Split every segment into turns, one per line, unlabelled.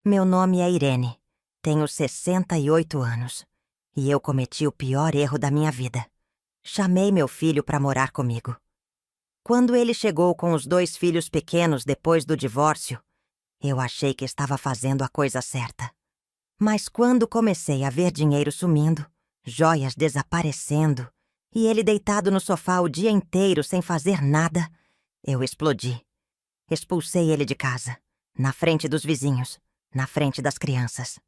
Meu nome é Irene. Tenho 68 anos. E eu cometi o pior erro da minha vida. Chamei meu filho para morar comigo. Quando ele chegou com os 2 filhos pequenos depois do divórcio, eu achei que estava fazendo a coisa certa. Mas quando comecei a ver dinheiro sumindo, joias desaparecendo, e ele deitado no sofá o dia inteiro sem fazer nada, eu explodi. Expulsei ele de casa, na frente dos vizinhos, na frente das crianças.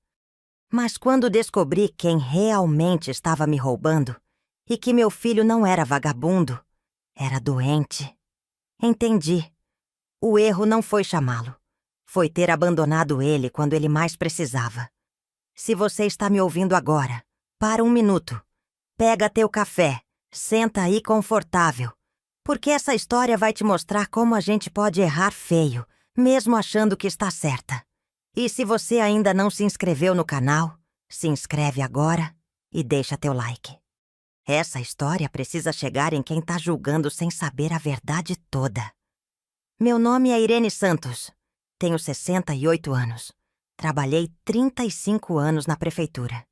Mas quando descobri quem realmente estava me roubando e que meu filho não era vagabundo, era doente, entendi. O erro não foi chamá-lo. Foi ter abandonado ele quando ele mais precisava. Se você está me ouvindo agora, para um minuto. Pega teu café, senta aí confortável. Porque essa história vai te mostrar como a gente pode errar feio, mesmo achando que está certa. E se você ainda não se inscreveu no canal, se inscreve agora e deixa teu like. Essa história precisa chegar em quem tá julgando sem saber a verdade toda. Meu nome é Irene Santos. Tenho 68 anos. Trabalhei 35 anos na prefeitura.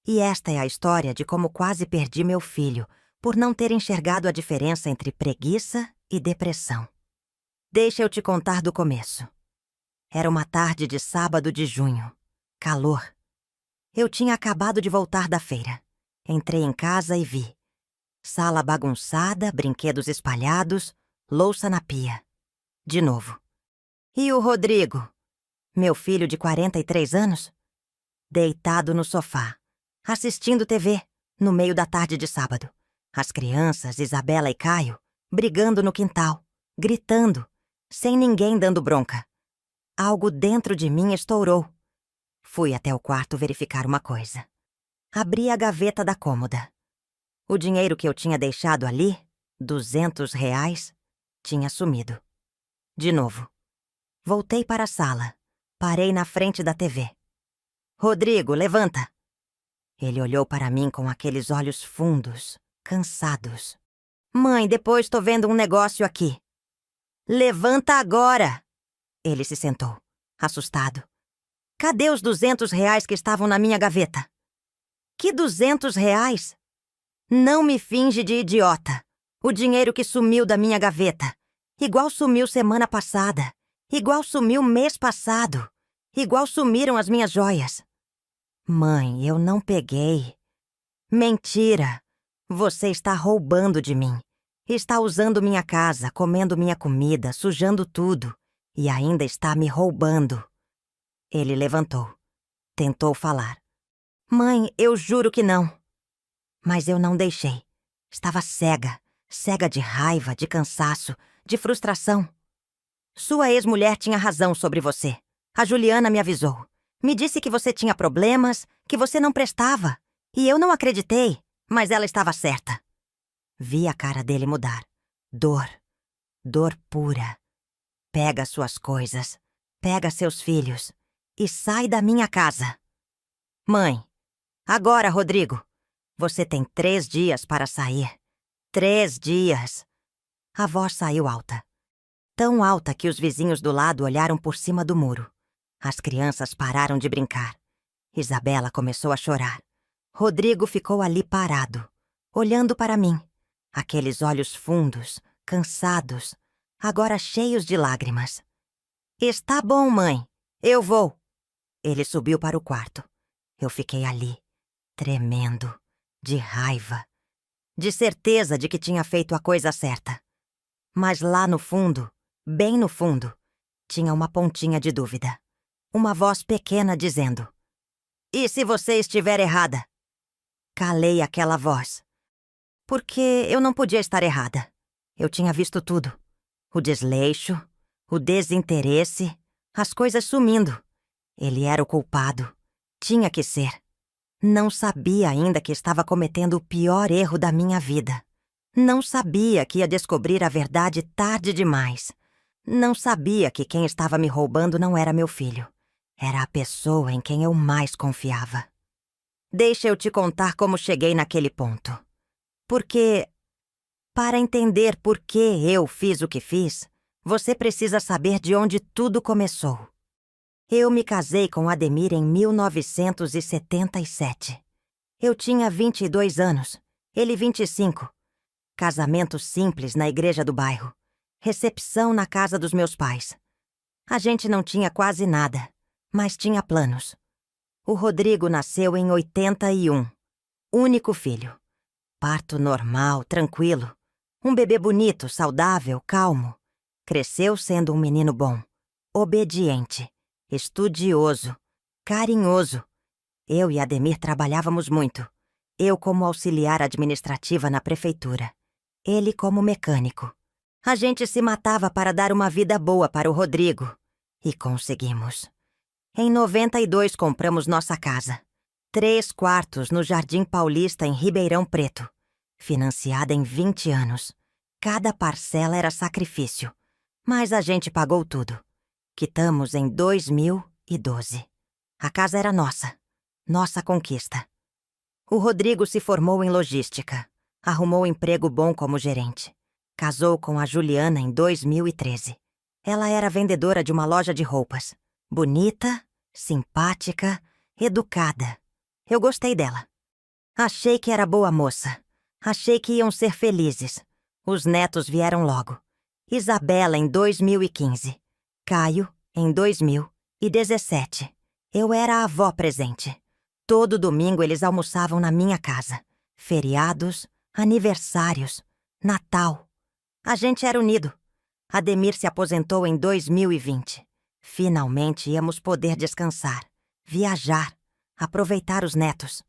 E esta é a história de como quase perdi meu filho por não ter enxergado a diferença entre preguiça e depressão. Deixa eu te contar do começo. Era uma tarde de sábado de junho. Calor. Eu tinha acabado de voltar da feira. Entrei em casa e vi. Sala bagunçada, brinquedos espalhados, louça na pia. De novo. E o Rodrigo, meu filho de 43 anos? Deitado no sofá, assistindo TV, no meio da tarde de sábado. As crianças, Isabela e Caio, brigando no quintal, gritando, sem ninguém dando bronca. Algo dentro de mim estourou. Fui até o quarto verificar uma coisa. Abri a gaveta da cômoda. O dinheiro que eu tinha deixado ali, R$ 200, tinha sumido. De novo. Voltei para a sala. Parei na frente da TV. Rodrigo, levanta! Ele olhou para mim com aqueles olhos fundos, cansados. Mãe, depois tô vendo um negócio aqui. Levanta agora! Ele se sentou, assustado. Cadê os R$ 200 que estavam na minha gaveta? Que R$ 200? Não me finge de idiota. O dinheiro que sumiu da minha gaveta. Igual sumiu semana passada. Igual sumiu mês passado. Igual sumiram as minhas joias. Mãe, eu não peguei. Mentira. Você está roubando de mim. Está usando minha casa, comendo minha comida, sujando tudo. E ainda está me roubando. Ele levantou. Tentou falar. Mãe, eu juro que não. Mas eu não deixei. Estava cega. Cega de raiva, de cansaço, de frustração. Sua ex-mulher tinha razão sobre você. A Juliana me avisou. Me disse que você tinha problemas, que você não prestava. E eu não acreditei, mas ela estava certa. Vi a cara dele mudar. Dor. Dor pura. Pega suas coisas. Pega seus filhos. E sai da minha casa. Mãe, agora, Rodrigo. Você tem 3 dias para sair. 3 dias. A voz saiu alta. Tão alta que os vizinhos do lado olharam por cima do muro. As crianças pararam de brincar. Isabela começou a chorar. Rodrigo ficou ali parado, olhando para mim. Aqueles olhos fundos, cansados, agora cheios de lágrimas. Está bom, mãe. Eu vou. Ele subiu para o quarto. Eu fiquei ali, tremendo, de raiva, de certeza de que tinha feito a coisa certa. Mas lá no fundo, bem no fundo, tinha uma pontinha de dúvida. Uma voz pequena dizendo: E se você estiver errada? Calei aquela voz. Porque eu não podia estar errada. Eu tinha visto tudo. O desleixo, o desinteresse, as coisas sumindo. Ele era o culpado. Tinha que ser. Não sabia ainda que estava cometendo o pior erro da minha vida. Não sabia que ia descobrir a verdade tarde demais. Não sabia que quem estava me roubando não era meu filho. Era a pessoa em quem eu mais confiava. Deixa eu te contar como cheguei naquele ponto. Porque, para entender por que eu fiz o que fiz, você precisa saber de onde tudo começou. Eu me casei com Ademir em 1977. Eu tinha 22 anos, ele 25. Casamento simples na igreja do bairro. Recepção na casa dos meus pais. A gente não tinha quase nada, mas tinha planos. O Rodrigo nasceu em 81. Único filho. Parto normal, tranquilo. Um bebê bonito, saudável, calmo. Cresceu sendo um menino bom, obediente, estudioso, carinhoso. Eu e Ademir trabalhávamos muito. Eu como auxiliar administrativa na prefeitura. Ele como mecânico. A gente se matava para dar uma vida boa para o Rodrigo. E conseguimos. Em 92 compramos nossa casa. 3 quartos no Jardim Paulista, em Ribeirão Preto. Financiada em 20 anos. Cada parcela era sacrifício. Mas a gente pagou tudo. Quitamos em 2012. A casa era nossa. Nossa conquista. O Rodrigo se formou em logística. Arrumou emprego bom como gerente. Casou com a Juliana em 2013. Ela era vendedora de uma loja de roupas. Bonita, simpática, educada. Eu gostei dela. Achei que era boa moça. Achei que iam ser felizes. Os netos vieram logo. Isabela em 2015. Caio em 2017. Eu era a avó presente. Todo domingo eles almoçavam na minha casa. Feriados, aniversários, Natal. A gente era unido. Ademir se aposentou em 2020. Finalmente íamos poder descansar, viajar, aproveitar os netos.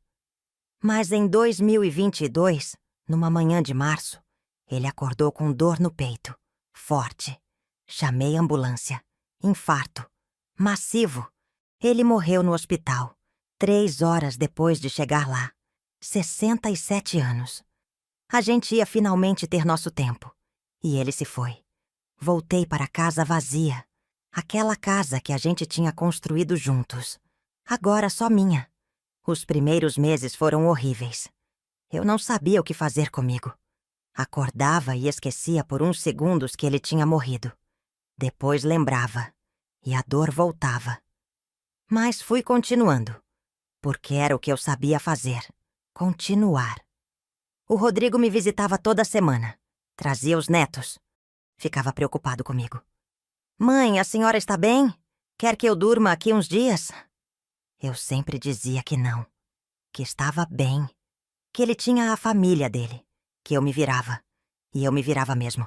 Mas em 2022, numa manhã de março, ele acordou com dor no peito, forte. Chamei a ambulância. Infarto. Massivo. Ele morreu no hospital, 3 horas depois de chegar lá. 67 anos. A gente ia finalmente ter nosso tempo. E ele se foi. Voltei para a casa vazia. Aquela casa que a gente tinha construído juntos. Agora só minha. Os primeiros meses foram horríveis. Eu não sabia o que fazer comigo. Acordava e esquecia por uns segundos que ele tinha morrido. Depois lembrava. E a dor voltava. Mas fui continuando. Porque era o que eu sabia fazer. Continuar. O Rodrigo me visitava toda semana. Trazia os netos. Ficava preocupado comigo. Mãe, a senhora está bem? Quer que eu durma aqui uns dias? Eu sempre dizia que não. Que estava bem. Que ele tinha a família dele. Que eu me virava. E eu me virava mesmo.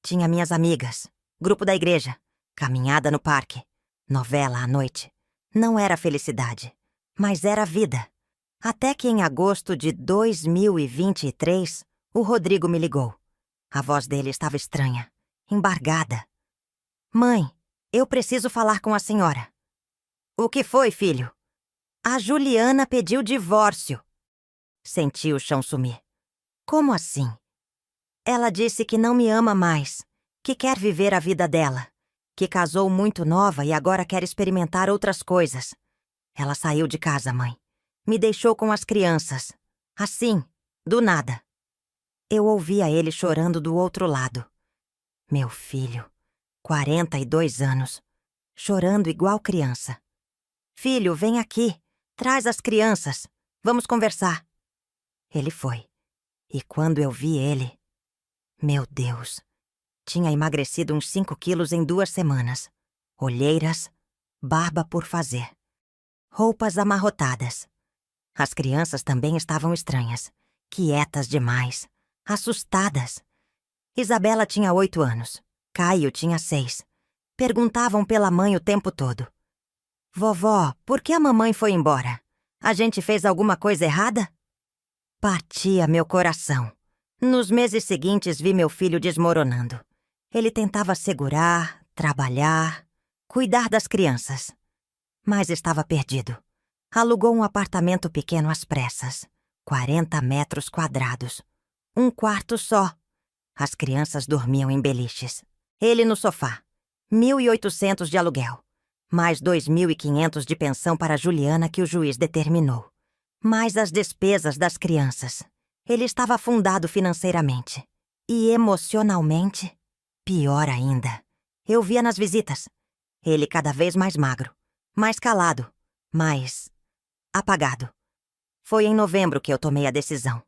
Tinha minhas amigas. Grupo da igreja. Caminhada no parque. Novela à noite. Não era felicidade. Mas era vida. Até que em agosto de 2023, o Rodrigo me ligou. A voz dele estava estranha, embargada. Mãe, eu preciso falar com a senhora. O que foi, filho? A Juliana pediu divórcio. Senti o chão sumir. Como assim? Ela disse que não me ama mais, que quer viver a vida dela, que casou muito nova e agora quer experimentar outras coisas. Ela saiu de casa, mãe. Me deixou com as crianças. Assim, do nada. Eu ouvia ele chorando do outro lado. Meu filho, 42 anos, chorando igual criança. Filho, vem aqui, traz as crianças, vamos conversar. Ele foi. E quando eu vi ele, meu Deus, tinha emagrecido uns 5 quilos em 2 semanas. Olheiras, barba por fazer. Roupas amarrotadas. As crianças também estavam estranhas, quietas demais. Assustadas. Isabela tinha 8 anos. Caio tinha 6. Perguntavam pela mãe o tempo todo. Vovó, por que a mamãe foi embora? A gente fez alguma coisa errada? Partia meu coração. Nos meses seguintes vi meu filho desmoronando. Ele tentava segurar, trabalhar, cuidar das crianças. Mas estava perdido. Alugou um apartamento pequeno às pressas. 40 metros quadrados. Um quarto só. As crianças dormiam em beliches. Ele no sofá. 1.800 de aluguel. Mais 2.500 de pensão para Juliana que o juiz determinou. Mais as despesas das crianças. Ele estava afundado financeiramente. E emocionalmente, pior ainda. Eu via nas visitas. Ele cada vez mais magro. mais calado, mais apagado. Foi em novembro que eu tomei a decisão.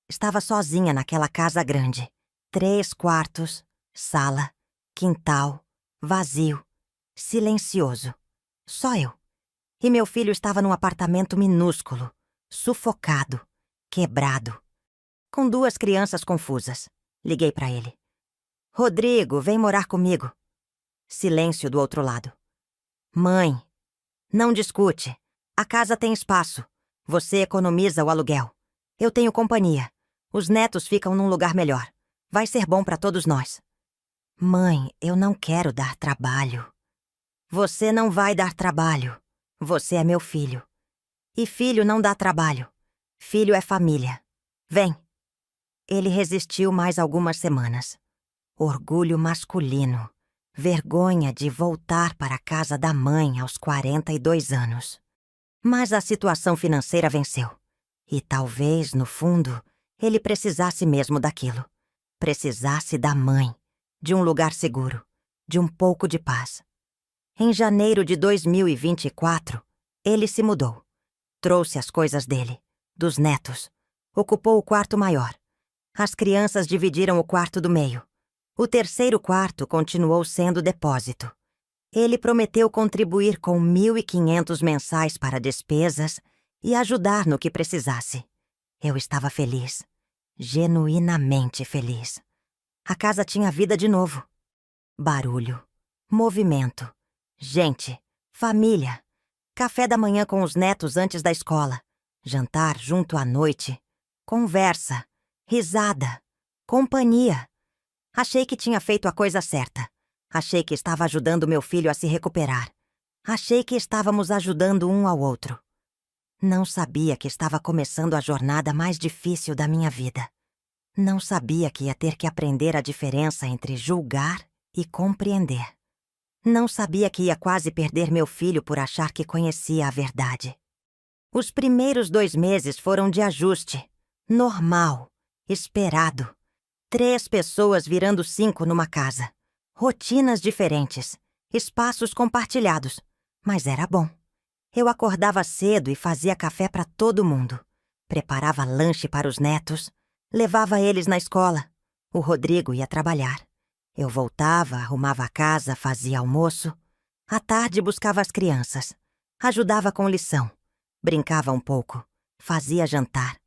Estava sozinha naquela casa grande. 3 quartos, sala, quintal, vazio, silencioso. Só eu. E meu filho estava num apartamento minúsculo, sufocado, quebrado, com 2 crianças confusas. Liguei para ele. Rodrigo, vem morar comigo. Silêncio do outro lado. Mãe, não discute. A casa tem espaço. Você economiza o aluguel. Eu tenho companhia. Os netos ficam num lugar melhor. Vai ser bom para todos nós. Mãe, eu não quero dar trabalho. Você não vai dar trabalho. Você é meu filho. E filho não dá trabalho. Filho é família. Vem. Ele resistiu mais algumas semanas. Orgulho masculino. Vergonha de voltar para a casa da mãe aos 42 anos. Mas a situação financeira venceu. E talvez, no fundo, ele precisasse mesmo daquilo. Precisasse da mãe, de um lugar seguro, de um pouco de paz. Em janeiro de 2024, ele se mudou. Trouxe as coisas dele, dos netos. Ocupou o quarto maior. As crianças dividiram o quarto do meio. O terceiro quarto continuou sendo depósito. Ele prometeu contribuir com 1.500 mensais para despesas e ajudar no que precisasse. Eu estava feliz. Genuinamente feliz. A casa tinha vida de novo. Barulho, movimento, gente, família. Café da manhã com os netos antes da escola. Jantar junto à noite. Conversa, risada, companhia. Achei que tinha feito a coisa certa. Achei que estava ajudando meu filho a se recuperar. Achei que estávamos ajudando um ao outro. Não sabia que estava começando a jornada mais difícil da minha vida. Não sabia que ia ter que aprender a diferença entre julgar e compreender. Não sabia que ia quase perder meu filho por achar que conhecia a verdade. Os primeiros 2 meses foram de ajuste. Normal. Esperado. 3 pessoas virando 5 numa casa. Rotinas diferentes. Espaços compartilhados. Mas era bom. Eu acordava cedo e fazia café para todo mundo. Preparava lanche para os netos. Levava eles na escola. O Rodrigo ia trabalhar. Eu voltava, arrumava a casa, fazia almoço. À tarde buscava as crianças. Ajudava com lição. Brincava um pouco. Fazia jantar.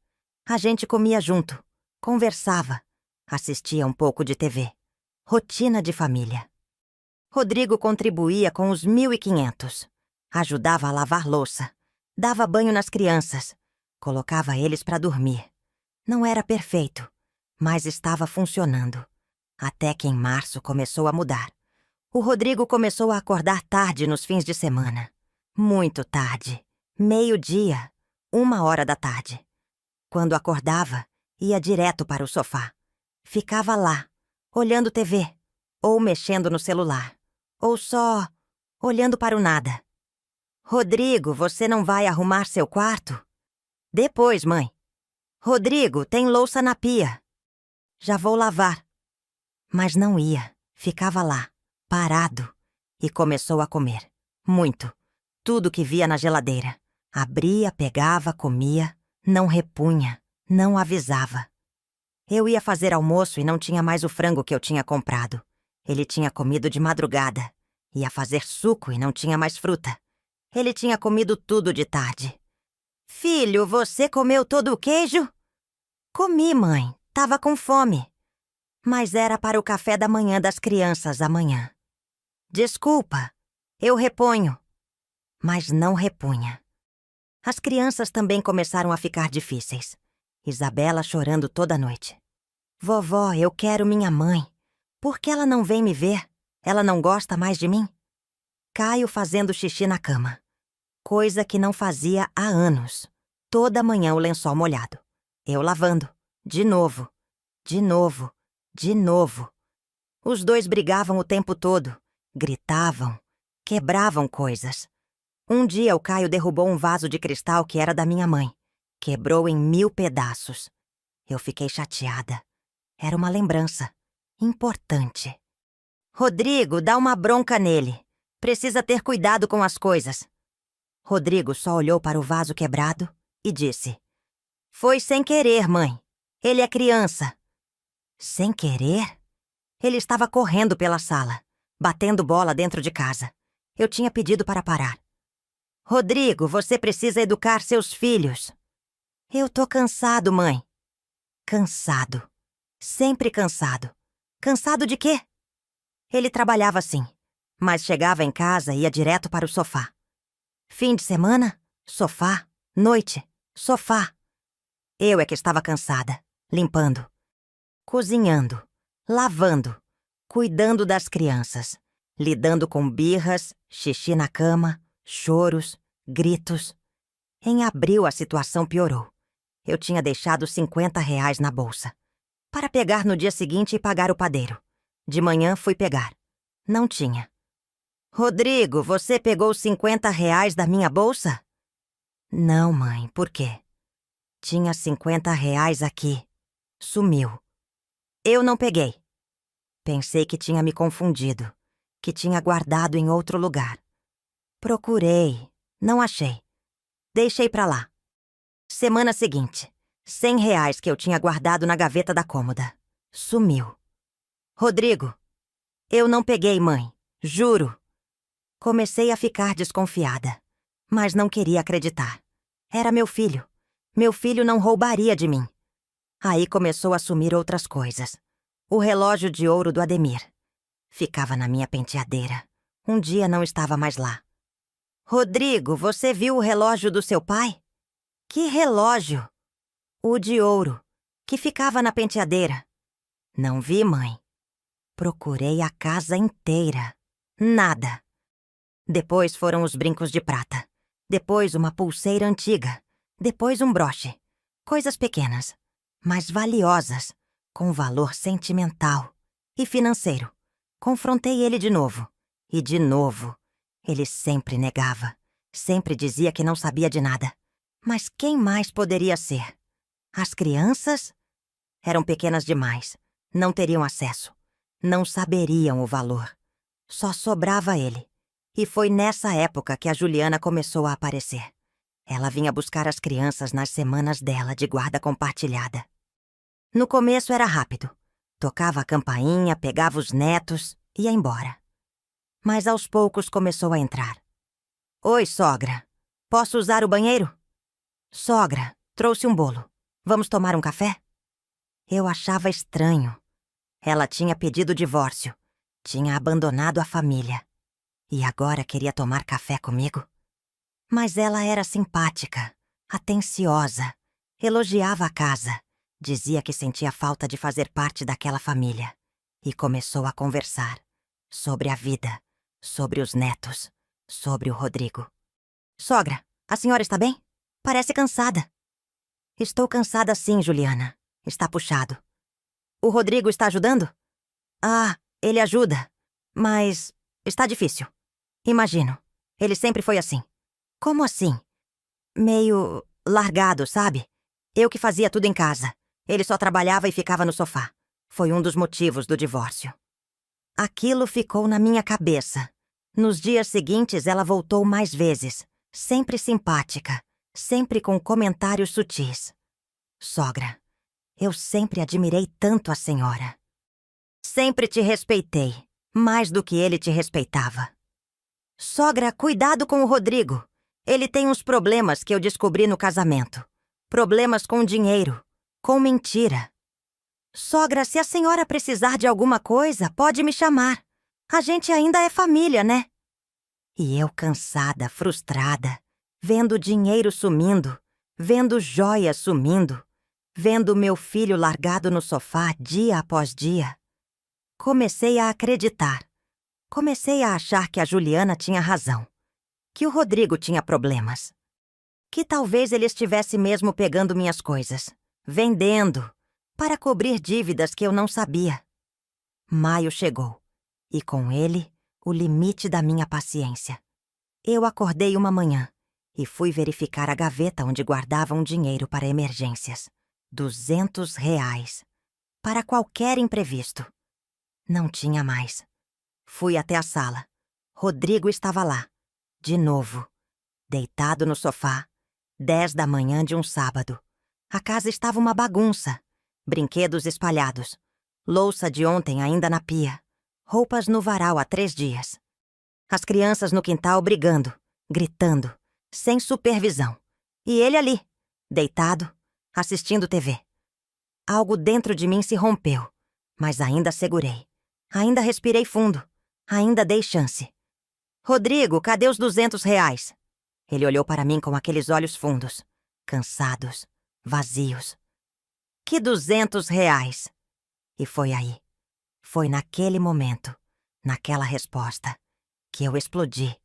A gente comia junto. Conversava. Assistia um pouco de TV. Rotina de família. Rodrigo contribuía com os 1.500. Ajudava a lavar louça. Dava banho nas crianças. Colocava eles para dormir. Não era perfeito, mas estava funcionando. Até que em março começou a mudar. O Rodrigo começou a acordar tarde nos fins de semana. Muito tarde. 12:00, 1h da tarde. Quando acordava, ia direto para o sofá. Ficava lá, olhando TV, ou mexendo no celular, ou só olhando para o nada. Rodrigo, você não vai arrumar seu quarto? Depois, mãe. Rodrigo, tem louça na pia. Já vou lavar. Mas não ia, ficava lá, parado, e começou a comer. Muito. Tudo que via na geladeira. Abria, pegava, comia, não repunha, não avisava. Eu ia fazer almoço e não tinha mais o frango que eu tinha comprado. Ele tinha comido de madrugada. Ia fazer suco e não tinha mais fruta. Ele tinha comido tudo de tarde. Filho, você comeu todo o queijo? Comi, mãe. Tava com fome. Mas era para o café da manhã das crianças amanhã. Desculpa. Eu reponho. Mas não repunha. As crianças também começaram a ficar difíceis. Isabela chorando toda noite. Vovó, eu quero minha mãe. Por que ela não vem me ver? Ela não gosta mais de mim? Caio fazendo xixi na cama. Coisa que não fazia há anos. Toda manhã o lençol molhado. Eu lavando. De novo. De novo. De novo. Os 2 brigavam o tempo todo. Gritavam. Quebravam coisas. Um dia o Caio derrubou um vaso de cristal que era da minha mãe. Quebrou em 1000 pedaços. Eu fiquei chateada. Era uma lembrança. Importante. Rodrigo, dá uma bronca nele. Precisa ter cuidado com as coisas. Rodrigo só olhou para o vaso quebrado e disse: Foi sem querer, mãe. Ele é criança. Sem querer? Ele estava correndo pela sala, batendo bola dentro de casa. Eu tinha pedido para parar. Rodrigo, você precisa educar seus filhos. Eu tô cansado, mãe. Cansado. Sempre cansado. Cansado de quê? Ele trabalhava assim, mas chegava em casa e ia direto para o sofá. Fim de semana, sofá. Noite, sofá. Eu é que estava cansada, limpando, cozinhando, lavando, cuidando das crianças, lidando com birras, xixi na cama, choros, gritos. Em abril a situação piorou. Eu tinha deixado R$ 50 na bolsa, para pegar no dia seguinte e pagar o padeiro. De manhã fui pegar. Não tinha. Rodrigo, você pegou R$ 50 da minha bolsa? Não, mãe, por quê? Tinha R$ 50 aqui. Sumiu. Eu não peguei. Pensei que tinha me confundido, que tinha guardado em outro lugar. Procurei, não achei. Deixei pra lá. Semana seguinte, R$ 100 que eu tinha guardado na gaveta da cômoda. Sumiu. Rodrigo, eu não peguei, mãe. Juro. Comecei a ficar desconfiada, mas não queria acreditar. Era meu filho. Meu filho não roubaria de mim. Aí começou a sumir outras coisas. O relógio de ouro do Ademir. Ficava na minha penteadeira. Um dia não estava mais lá. Rodrigo, você viu o relógio do seu pai? Que relógio? O de ouro, que ficava na penteadeira. Não vi, mãe. Procurei a casa inteira. Nada. Depois foram os brincos de prata. Depois uma pulseira antiga. Depois um broche. Coisas pequenas, mas valiosas, com valor sentimental e financeiro. Confrontei ele de novo. E de novo. Ele sempre negava. Sempre dizia que não sabia de nada. Mas quem mais poderia ser? As crianças? Eram pequenas demais. Não teriam acesso. Não saberiam o valor. Só sobrava ele. E foi nessa época que a Juliana começou a aparecer. Ela vinha buscar as crianças nas semanas dela de guarda compartilhada. No começo era rápido. Tocava a campainha, pegava os netos e ia embora. Mas aos poucos começou a entrar. Oi, sogra. Posso usar o banheiro? Sogra, trouxe um bolo. Vamos tomar um café? Eu achava estranho. Ela tinha pedido divórcio. Tinha abandonado a família. E agora queria tomar café comigo? Mas ela era simpática, atenciosa, elogiava a casa, dizia que sentia falta de fazer parte daquela família. E começou a conversar sobre a vida, sobre os netos, sobre o Rodrigo. Sogra, a senhora está bem? Parece cansada. Estou cansada sim, Juliana. Está puxado. O Rodrigo está ajudando? Ah, ele ajuda. Mas está difícil. Imagino. Ele sempre foi assim. Como assim? Meio largado, sabe? Eu que fazia tudo em casa. Ele só trabalhava e ficava no sofá. Foi um dos motivos do divórcio. Aquilo ficou na minha cabeça. Nos dias seguintes, ela voltou mais vezes. Sempre simpática. Sempre com comentários sutis. Sogra, eu sempre admirei tanto a senhora. Sempre te respeitei, mais do que ele te respeitava. Sogra, cuidado com o Rodrigo. Ele tem uns problemas que eu descobri no casamento. Problemas com dinheiro, com mentira. Sogra, se a senhora precisar de alguma coisa, pode me chamar. A gente ainda é família, né? E eu cansada, frustrada, vendo dinheiro sumindo, vendo joias sumindo, vendo meu filho largado no sofá dia após dia. Comecei a acreditar. Comecei a achar que a Juliana tinha razão. Que o Rodrigo tinha problemas. Que talvez ele estivesse mesmo pegando minhas coisas, vendendo, para cobrir dívidas que eu não sabia. Maio chegou, e com ele, o limite da minha paciência. Eu acordei uma manhã e fui verificar a gaveta onde guardavam dinheiro para emergências. R$ 200. Para qualquer imprevisto. Não tinha mais. Fui até a sala. Rodrigo estava lá. De novo. Deitado no sofá, 10 da manhã de um sábado. A casa estava uma bagunça. Brinquedos espalhados. Louça de ontem ainda na pia. Roupas no varal há 3 dias. As crianças no quintal brigando, gritando, sem supervisão. E ele ali, deitado, assistindo TV. Algo dentro de mim se rompeu, mas ainda segurei. Ainda respirei fundo. Ainda dei chance. Rodrigo, cadê os R$ 200? Ele olhou para mim com aqueles olhos fundos, cansados, vazios. Que R$ 200? E foi aí. Foi naquele momento, naquela resposta, que eu explodi.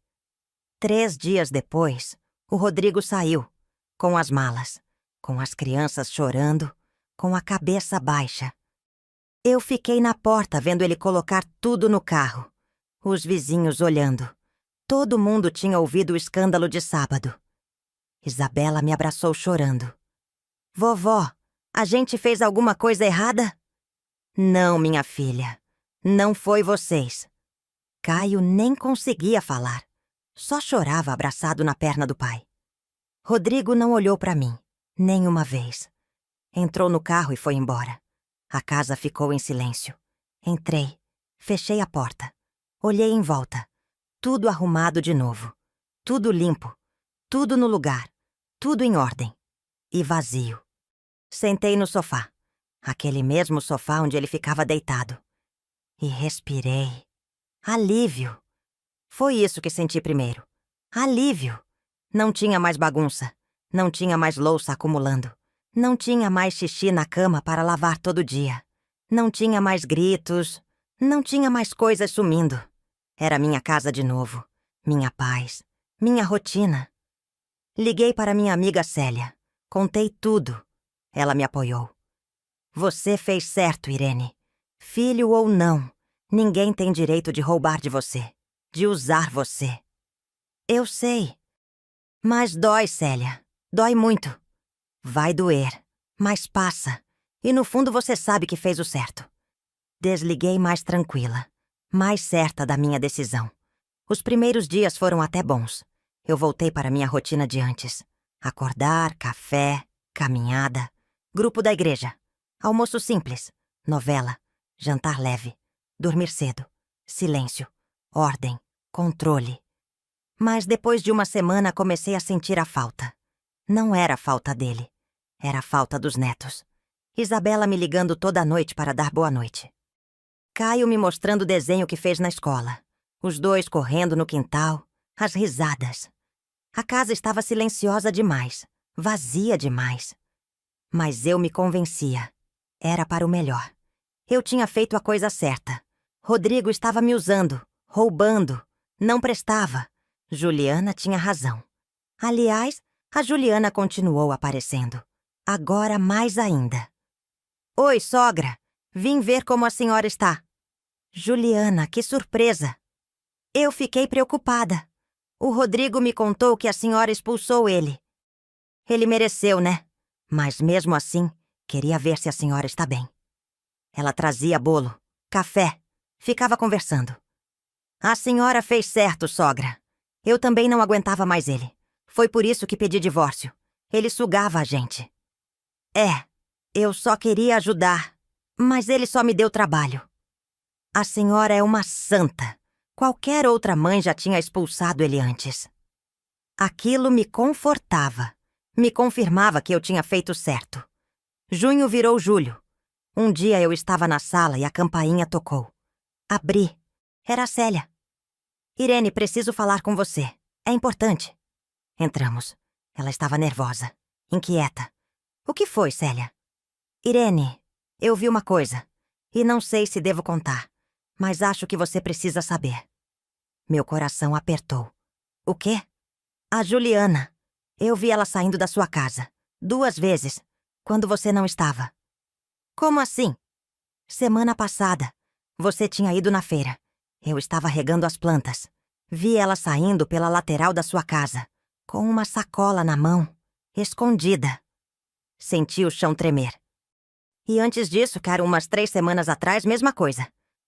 3 dias depois, o Rodrigo saiu, com as malas, com as crianças chorando, com a cabeça baixa. Eu fiquei na porta vendo ele colocar tudo no carro. Os vizinhos olhando. Todo mundo tinha ouvido o escândalo de sábado. Isabela me abraçou chorando. Vovó, a gente fez alguma coisa errada? Não, minha filha. Não foi vocês. Caio nem conseguia falar. Só chorava abraçado na perna do pai. Rodrigo não olhou para mim, nem uma vez. Entrou no carro e foi embora. A casa ficou em silêncio. Entrei, fechei a porta. Olhei em volta. Tudo arrumado de novo. Tudo limpo. Tudo no lugar. Tudo em ordem. E vazio. Sentei no sofá. Aquele mesmo sofá onde ele ficava deitado. E respirei. Alívio. Foi isso que senti primeiro. Alívio. Não tinha mais bagunça. Não tinha mais louça acumulando. Não tinha mais xixi na cama para lavar todo dia. Não tinha mais gritos. Não tinha mais coisas sumindo. Era minha casa de novo. Minha paz. Minha rotina. Liguei para minha amiga Célia. Contei tudo. Ela me apoiou. Você fez certo, Irene. Filho ou não, ninguém tem direito de roubar de você. De usar você. Eu sei. Mas dói, Célia. Dói muito. Vai doer, mas passa. E no fundo você sabe que fez o certo. Desliguei mais tranquila, mais certa da minha decisão. Os primeiros dias foram até bons. Eu voltei para minha rotina de antes. Acordar, café, caminhada, grupo da igreja, almoço simples, novela, jantar leve, dormir cedo, silêncio, ordem, controle. Mas depois de uma semana comecei a sentir a falta. Não era a falta dele. Era a falta dos netos. Isabela me ligando toda noite para dar boa noite. Caio me mostrando o desenho que fez na escola. Os dois correndo no quintal, as risadas. A casa estava silenciosa demais, vazia demais. Mas eu me convencia. Era para o melhor. Eu tinha feito a coisa certa. Rodrigo estava me usando, roubando. Não prestava. Juliana tinha razão. Aliás, a Juliana continuou aparecendo. Agora mais ainda. Oi, sogra. Vim ver como a senhora está. Juliana, que surpresa. Eu fiquei preocupada. O Rodrigo me contou que a senhora expulsou ele. Ele mereceu, né? Mas mesmo assim, queria ver se a senhora está bem. Ela trazia bolo, café, ficava conversando. A senhora fez certo, sogra. Eu também não aguentava mais ele. Foi por isso que pedi divórcio. Ele sugava a gente. Eu só queria ajudar, mas ele só me deu trabalho. A senhora é uma santa. Qualquer outra mãe já tinha expulsado ele antes. Aquilo me confortava. Me confirmava que eu tinha feito certo. Junho virou julho. Um dia eu estava na sala e a campainha tocou. Abri. Era a Célia. Irene, preciso falar com você. É importante. Entramos. Ela estava nervosa, inquieta. O que foi, Célia? Irene, eu vi uma coisa. E não sei se devo contar, mas acho que você precisa saber. Meu coração apertou. O quê? A Juliana. Eu vi ela saindo da sua casa. 2 vezes, quando você não estava. Como assim? Semana passada. Você tinha ido na feira. Eu estava regando as plantas. Vi ela saindo pela lateral da sua casa, com uma sacola na mão, escondida. Senti o chão tremer. E antes disso, que eram umas 3 semanas atrás, mesma coisa.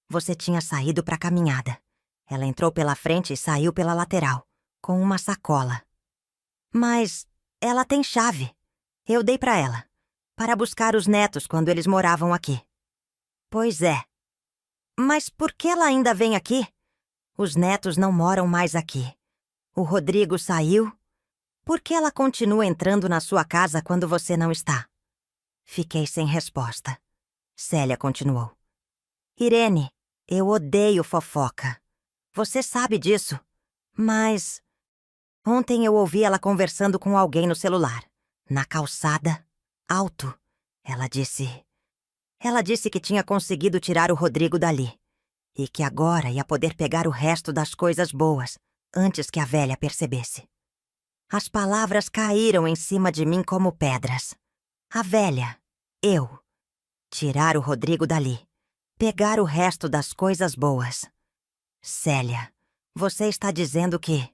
Você tinha saído para a caminhada. Ela entrou pela frente e saiu pela lateral, com uma sacola. Mas ela tem chave. Eu dei pra ela, para buscar os netos quando eles moravam aqui. Pois é. Mas por que ela ainda vem aqui? Os netos não moram mais aqui. O Rodrigo saiu. Por que ela continua entrando na sua casa quando você não está? Fiquei sem resposta. Célia continuou. Irene, eu odeio fofoca. Você sabe disso. Mas ontem eu ouvi ela conversando com alguém no celular. Na calçada, alto. Ela disse que tinha conseguido tirar o Rodrigo dali. E que agora ia poder pegar o resto das coisas boas, antes que a velha percebesse. As palavras caíram em cima de mim como pedras. A velha, eu. Tirar o Rodrigo dali. Pegar o resto das coisas boas. Célia, você está dizendo que...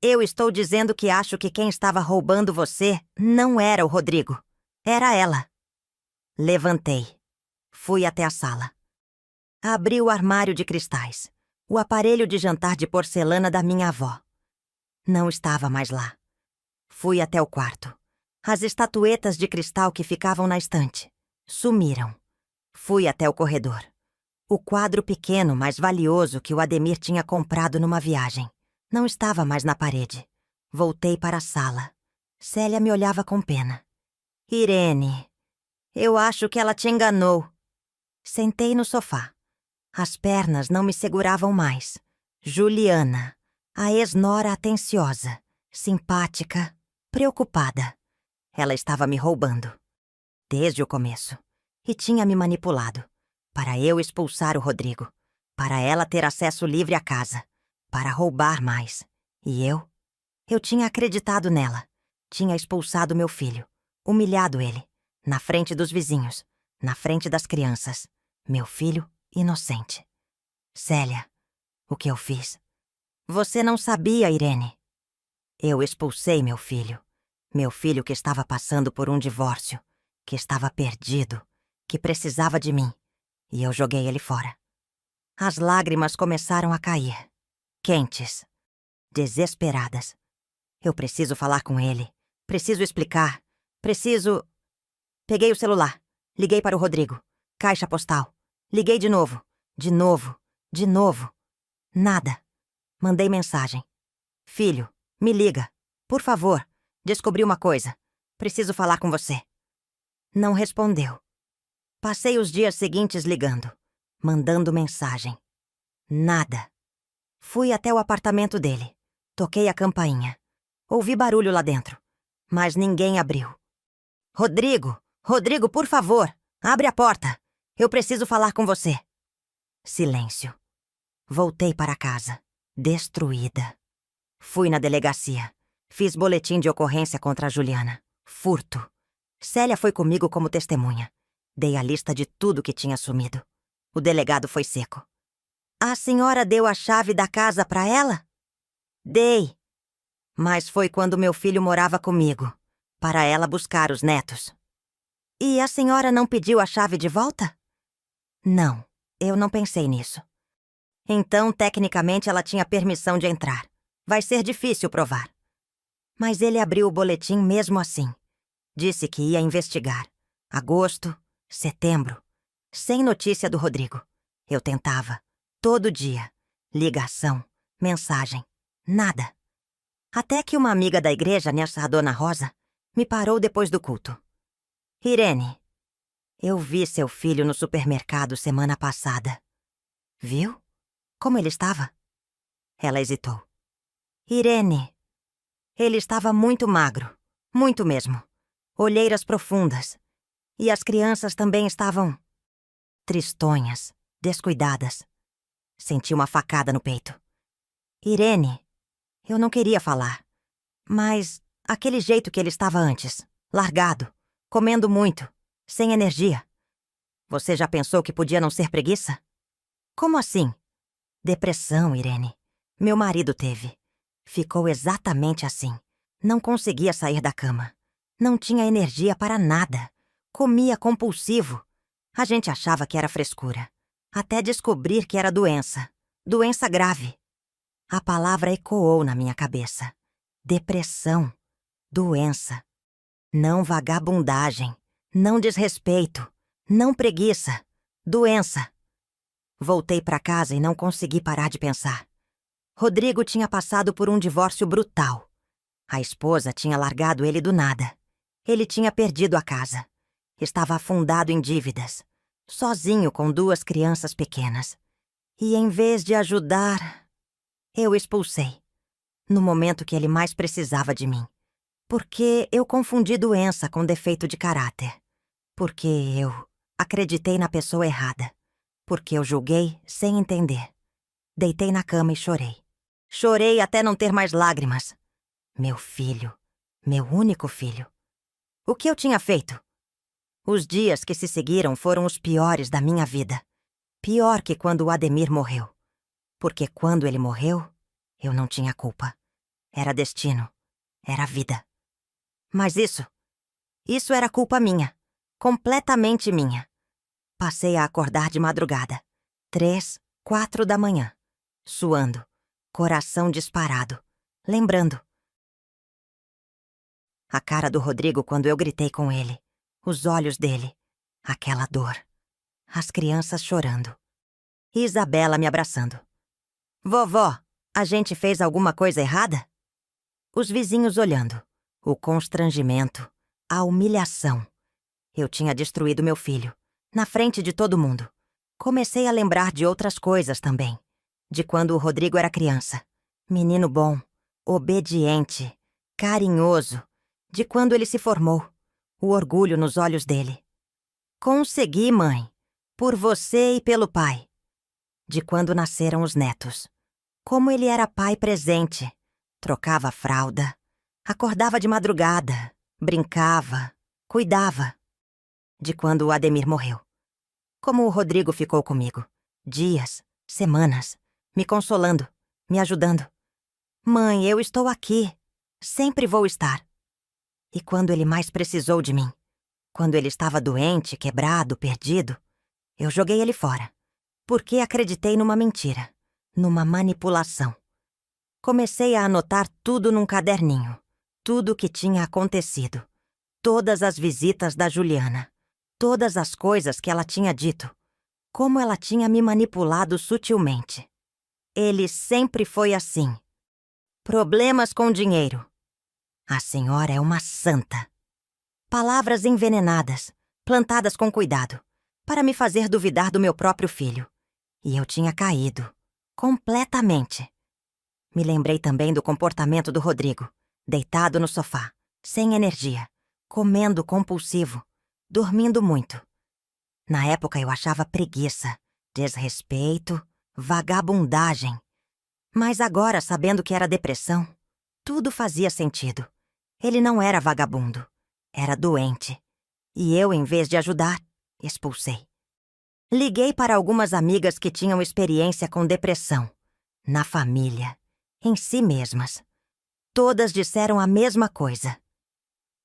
Eu estou dizendo que acho que quem estava roubando você não era o Rodrigo. Era ela. Levantei. Fui até a sala. Abri o armário de cristais. O aparelho de jantar de porcelana da minha avó. Não estava mais lá. Fui até o quarto. As estatuetas de cristal que ficavam na estante sumiram. Fui até o corredor. O quadro pequeno, mas valioso que o Ademir tinha comprado numa viagem não estava mais na parede. Voltei para a sala. Célia me olhava com pena. Irene, eu acho que ela te enganou. Sentei no sofá. As pernas não me seguravam mais. Juliana, a ex-nora atenciosa, simpática, preocupada. Ela estava me roubando. Desde o começo. E tinha me manipulado. Para eu expulsar o Rodrigo. Para ela ter acesso livre à casa. Para roubar mais. E eu? Eu tinha acreditado nela. Tinha expulsado meu filho. Humilhado ele. Na frente dos vizinhos. Na frente das crianças. Meu filho inocente. Célia, o que eu fiz? Você não sabia, Irene. Eu expulsei meu filho. Meu filho que estava passando por um divórcio. Que estava perdido. Que precisava de mim. E eu joguei ele fora. As lágrimas começaram a cair. Quentes. Desesperadas. Eu preciso falar com ele. Preciso explicar. Preciso... Peguei o celular. Liguei para o Rodrigo. Caixa postal. Liguei de novo. De novo. De novo. Nada. Mandei mensagem. Filho, me liga. Por favor. Descobri uma coisa. Preciso falar com você. Não respondeu. Passei os dias seguintes ligando. Mandando mensagem. Nada. Fui até o apartamento dele. Toquei a campainha. Ouvi barulho lá dentro. Mas ninguém abriu. Rodrigo! Rodrigo, por favor! Abre a porta! Eu preciso falar com você. Silêncio. Voltei para casa. Destruída. Fui na delegacia. Fiz boletim de ocorrência contra a Juliana. Furto. Célia foi comigo como testemunha. Dei a lista de tudo que tinha sumido. O delegado foi seco. A senhora deu a chave da casa para ela? Dei. Mas foi quando meu filho morava comigo, para ela buscar os netos. E a senhora não pediu a chave de volta? Não, eu não pensei nisso. Então, tecnicamente, ela tinha permissão de entrar. Vai ser difícil provar. Mas ele abriu o boletim mesmo assim. Disse que ia investigar. Agosto, setembro. Sem notícia do Rodrigo. Eu tentava. Todo dia. Ligação, mensagem. Nada. Até que uma amiga da igreja, nessa Dona Rosa, me parou depois do culto. Irene, eu vi seu filho no supermercado semana passada. Viu? Como ele estava? Ela hesitou. Irene, ele estava muito magro. Muito mesmo. Olheiras profundas. E as crianças também estavam... tristonhas, descuidadas. Senti uma facada no peito. Irene, eu não queria falar. Mas aquele jeito que ele estava antes, largado, comendo muito, sem energia. Você já pensou que podia não ser preguiça? Como assim? Depressão, Irene. Meu marido teve. Ficou exatamente assim. Não conseguia sair da cama. Não tinha energia para nada. Comia compulsivo. A gente achava que era frescura. Até descobrir que era doença. Doença grave. A palavra ecoou na minha cabeça. Depressão. Doença. Não vagabundagem. Não desrespeito. Não preguiça. Doença. Voltei para casa e não consegui parar de pensar. Rodrigo tinha passado por um divórcio brutal. A esposa tinha largado ele do nada. Ele tinha perdido a casa. Estava afundado em dívidas. Sozinho com 2 crianças pequenas. E em vez de ajudar, eu expulsei. No momento que ele mais precisava de mim. Porque eu confundi doença com defeito de caráter. Porque eu acreditei na pessoa errada. Porque eu julguei sem entender. Deitei na cama e chorei. Chorei até não ter mais lágrimas. Meu filho. Meu único filho. O que eu tinha feito? Os dias que se seguiram foram os piores da minha vida. Pior que quando o Ademir morreu. Porque quando ele morreu, eu não tinha culpa. Era destino. Era vida. Mas isso era culpa minha. Completamente minha. Passei a acordar de madrugada. 3, 4 da manhã. Suando. Coração disparado. Lembrando. A cara do Rodrigo quando eu gritei com ele. Os olhos dele. Aquela dor. As crianças chorando. E Isabela me abraçando. Vovó, a gente fez alguma coisa errada? Os vizinhos olhando. O constrangimento. A humilhação. Eu tinha destruído meu filho. Na frente de todo mundo. Comecei a lembrar de outras coisas também. De quando o Rodrigo era criança. Menino bom. Obediente. Carinhoso. De quando ele se formou. O orgulho nos olhos dele. Consegui, mãe. Por você e pelo pai. De quando nasceram os netos. Como ele era pai presente. Trocava a fralda. Acordava de madrugada. Brincava. Cuidava. De quando o Ademir morreu. Como o Rodrigo ficou comigo. Dias, semanas. Me consolando. Me ajudando. Mãe, eu estou aqui. Sempre vou estar. E quando ele mais precisou de mim? Quando ele estava doente, quebrado, perdido, eu joguei ele fora. Porque acreditei numa mentira. Numa manipulação. Comecei a anotar tudo num caderninho. Tudo o que tinha acontecido. Todas as visitas da Juliana. Todas as coisas que ela tinha dito. Como ela tinha me manipulado sutilmente. Ele sempre foi assim. Problemas com dinheiro. A senhora é uma santa. Palavras envenenadas, plantadas com cuidado, para me fazer duvidar do meu próprio filho. E eu tinha caído. Completamente. Me lembrei também do comportamento do Rodrigo, deitado no sofá, sem energia, comendo compulsivo, dormindo muito. Na época eu achava preguiça, desrespeito, vagabundagem. Mas agora, sabendo que era depressão, tudo fazia sentido. Ele não era vagabundo, era doente. E eu, em vez de ajudar, expulsei. Liguei para algumas amigas que tinham experiência com depressão, na família, em si mesmas. Todas disseram a mesma coisa.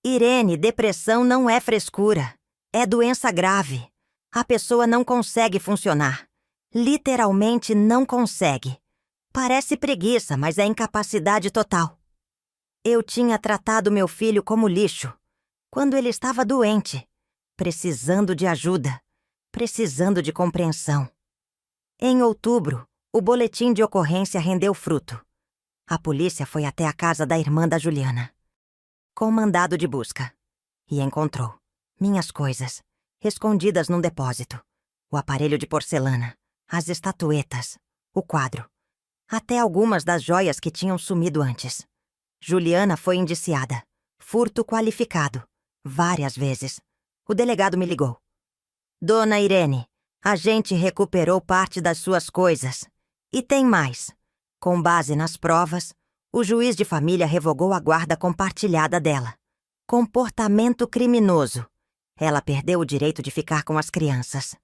Irene, depressão não é frescura, é doença grave. A pessoa não consegue funcionar. Literalmente não consegue. Parece preguiça, mas é incapacidade total. Eu tinha tratado meu filho como lixo, quando ele estava doente, precisando de ajuda, precisando de compreensão. Em outubro, o boletim de ocorrência rendeu fruto. A polícia foi até a casa da irmã da Juliana, com mandado de busca, e encontrou minhas coisas, escondidas num depósito, o aparelho de porcelana, as estatuetas, o quadro, até algumas das joias que tinham sumido antes. Juliana foi indiciada. Furto qualificado. Várias vezes. O delegado me ligou. Dona Irene, a gente recuperou parte das suas coisas. E tem mais. Com base nas provas, o juiz de família revogou a guarda compartilhada dela. Comportamento criminoso. Ela perdeu o direito de ficar com as crianças.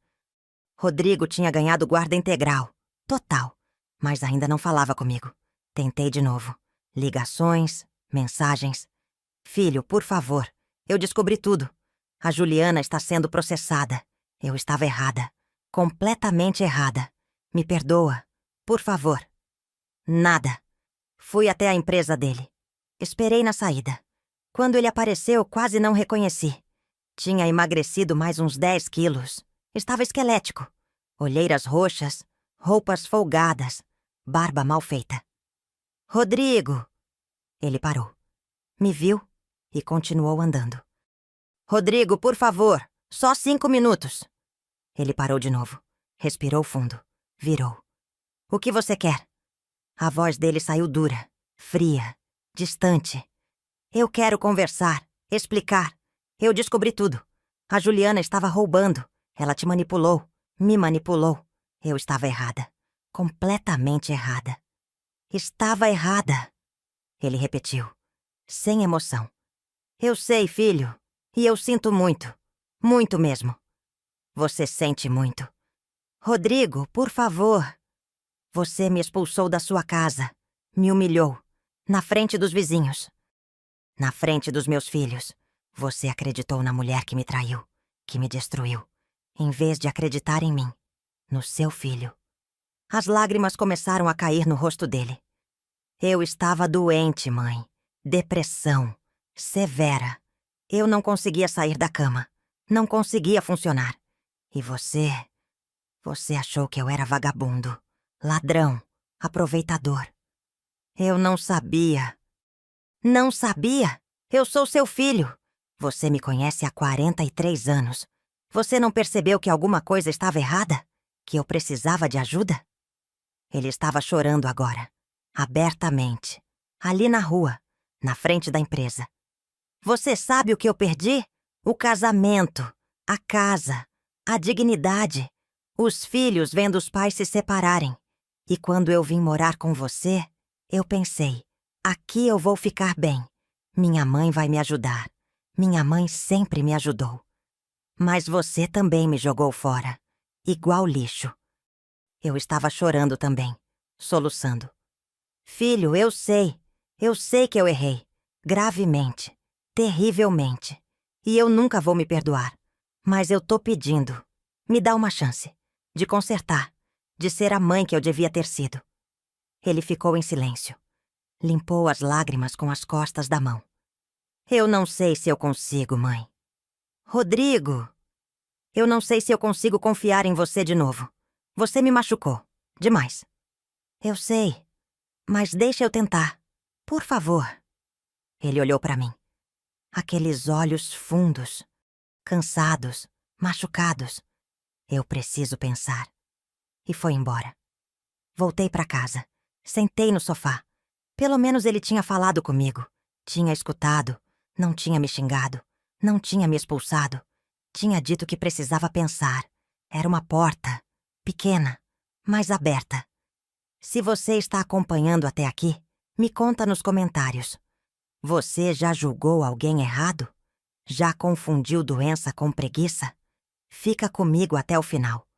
Rodrigo tinha ganhado guarda integral. Total. Mas ainda não falava comigo. Tentei de novo. Ligações, mensagens. Filho, por favor, eu descobri tudo. A Juliana está sendo processada. Eu estava errada. Completamente errada. Me perdoa, por favor. Nada. Fui até a empresa dele. Esperei na saída. Quando ele apareceu, quase não reconheci. Tinha emagrecido mais uns 10 quilos. Estava esquelético. Olheiras roxas, roupas folgadas, barba mal feita. Rodrigo! Ele parou. Me viu e continuou andando. Rodrigo, por favor, só 5 minutos. Ele parou de novo. Respirou fundo. Virou. O que você quer? A voz dele saiu dura, fria, distante. Eu quero conversar, explicar. Eu descobri tudo. A Juliana estava roubando. Ela te manipulou, me manipulou. Eu estava errada. Completamente errada. Estava errada. Ele repetiu, sem emoção. Eu sei, filho. E eu sinto muito. Muito mesmo. Você sente muito. Rodrigo, por favor. Você me expulsou da sua casa. Me humilhou. Na frente dos vizinhos. Na frente dos meus filhos. Você acreditou na mulher que me traiu, que me destruiu, em vez de acreditar em mim, no seu filho. As lágrimas começaram a cair no rosto dele. Eu estava doente, mãe. Depressão. Severa. Eu não conseguia sair da cama. Não conseguia funcionar. E você achou que eu era vagabundo, ladrão, aproveitador. Eu não sabia. Não sabia? Eu sou seu filho. Você me conhece há 43 anos. Você não percebeu que alguma coisa estava errada? Que eu precisava de ajuda? Ele estava chorando agora, abertamente, ali na rua, na frente da empresa. Você sabe o que eu perdi? O casamento, a casa, a dignidade, os filhos vendo os pais se separarem. E quando eu vim morar com você, eu pensei, aqui eu vou ficar bem. Minha mãe vai me ajudar. Minha mãe sempre me ajudou. Mas você também me jogou fora, igual lixo. Eu estava chorando também, soluçando. Filho, eu sei que eu errei, gravemente, terrivelmente. E eu nunca vou me perdoar. Mas eu tô pedindo, me dá uma chance, de consertar, de ser a mãe que eu devia ter sido. Ele ficou em silêncio. Limpou as lágrimas com as costas da mão. Eu não sei se eu consigo, mãe. Rodrigo! Eu não sei se eu consigo confiar em você de novo. Você me machucou. Demais. Eu sei. Mas deixa eu tentar. Por favor. Ele olhou para mim. Aqueles olhos fundos, cansados, machucados. Eu preciso pensar. E foi embora. Voltei para casa. Sentei no sofá. Pelo menos ele tinha falado comigo. Tinha escutado. Não tinha me xingado. Não tinha me expulsado. Tinha dito que precisava pensar. Era uma porta. Pequena, mas aberta. Se você está acompanhando até aqui, me conta nos comentários. Você já julgou alguém errado? Já confundiu doença com preguiça? Fica comigo até o final.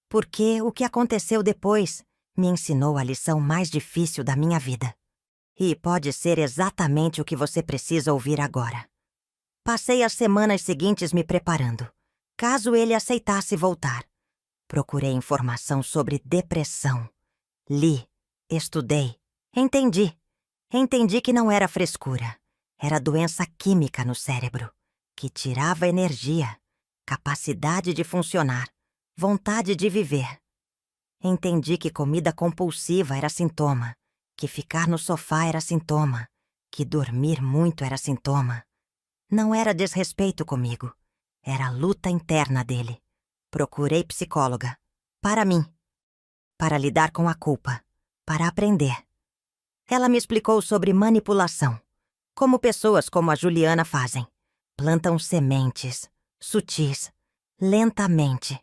Porque o que aconteceu depois me ensinou a lição mais difícil da minha vida. E pode ser exatamente o que você precisa ouvir agora. Passei as semanas seguintes me preparando, caso ele aceitasse voltar. Procurei informação sobre depressão. Li, estudei, entendi. Entendi que não era frescura. Era doença química no cérebro, que tirava energia, capacidade de funcionar, vontade de viver. Entendi que comida compulsiva era sintoma, que ficar no sofá era sintoma, que dormir muito era sintoma. Não era desrespeito comigo, era luta interna dele. Procurei psicóloga. Para mim. Para lidar com a culpa. Para aprender. Ela me explicou sobre manipulação. Como pessoas como a Juliana fazem. Plantam sementes, sutis, lentamente.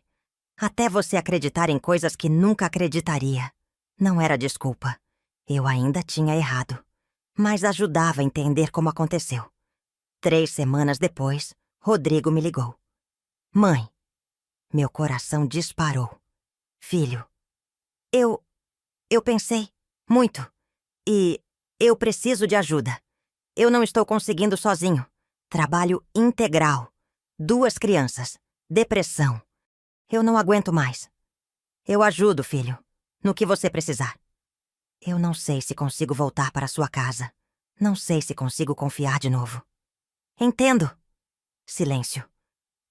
Até você acreditar em coisas que nunca acreditaria. Não era desculpa. Eu ainda tinha errado. Mas ajudava a entender como aconteceu. 3 semanas depois, Rodrigo me ligou. Mãe. Meu coração disparou. Filho. Eu pensei. Muito. E eu preciso de ajuda. Eu não estou conseguindo sozinho. Trabalho integral. 2 crianças. Depressão. Eu não aguento mais. Eu ajudo, filho. No que você precisar. Eu não sei se consigo voltar para sua casa. Não sei se consigo confiar de novo. Entendo. Silêncio.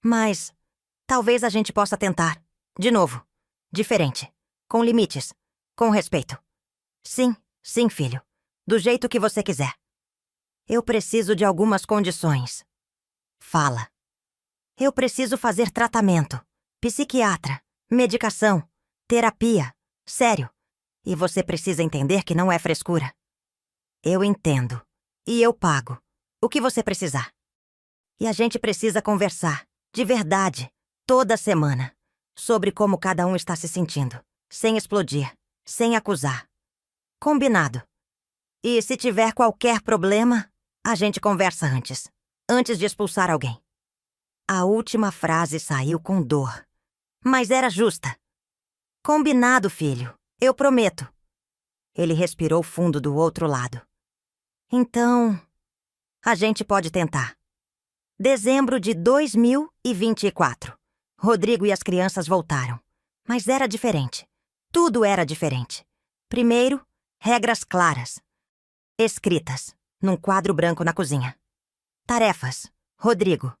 Mas talvez a gente possa tentar. De novo. Diferente. Com limites. Com respeito. Sim, sim, filho. Do jeito que você quiser. Eu preciso de algumas condições. Fala. Eu preciso fazer tratamento. Psiquiatra. Medicação. Terapia. Sério. E você precisa entender que não é frescura. Eu entendo. E eu pago. O que você precisar. E a gente precisa conversar, de verdade, toda semana, sobre como cada um está se sentindo, sem explodir, sem acusar. Combinado. E se tiver qualquer problema, a gente conversa antes de expulsar alguém. A última frase saiu com dor, mas era justa. Combinado, filho, eu prometo. Ele respirou fundo do outro lado. Então, a gente pode tentar. Dezembro de 2024. Rodrigo e as crianças voltaram. Mas era diferente. Tudo era diferente. Primeiro, regras claras. Escritas, num quadro branco na cozinha. Tarefas. Rodrigo.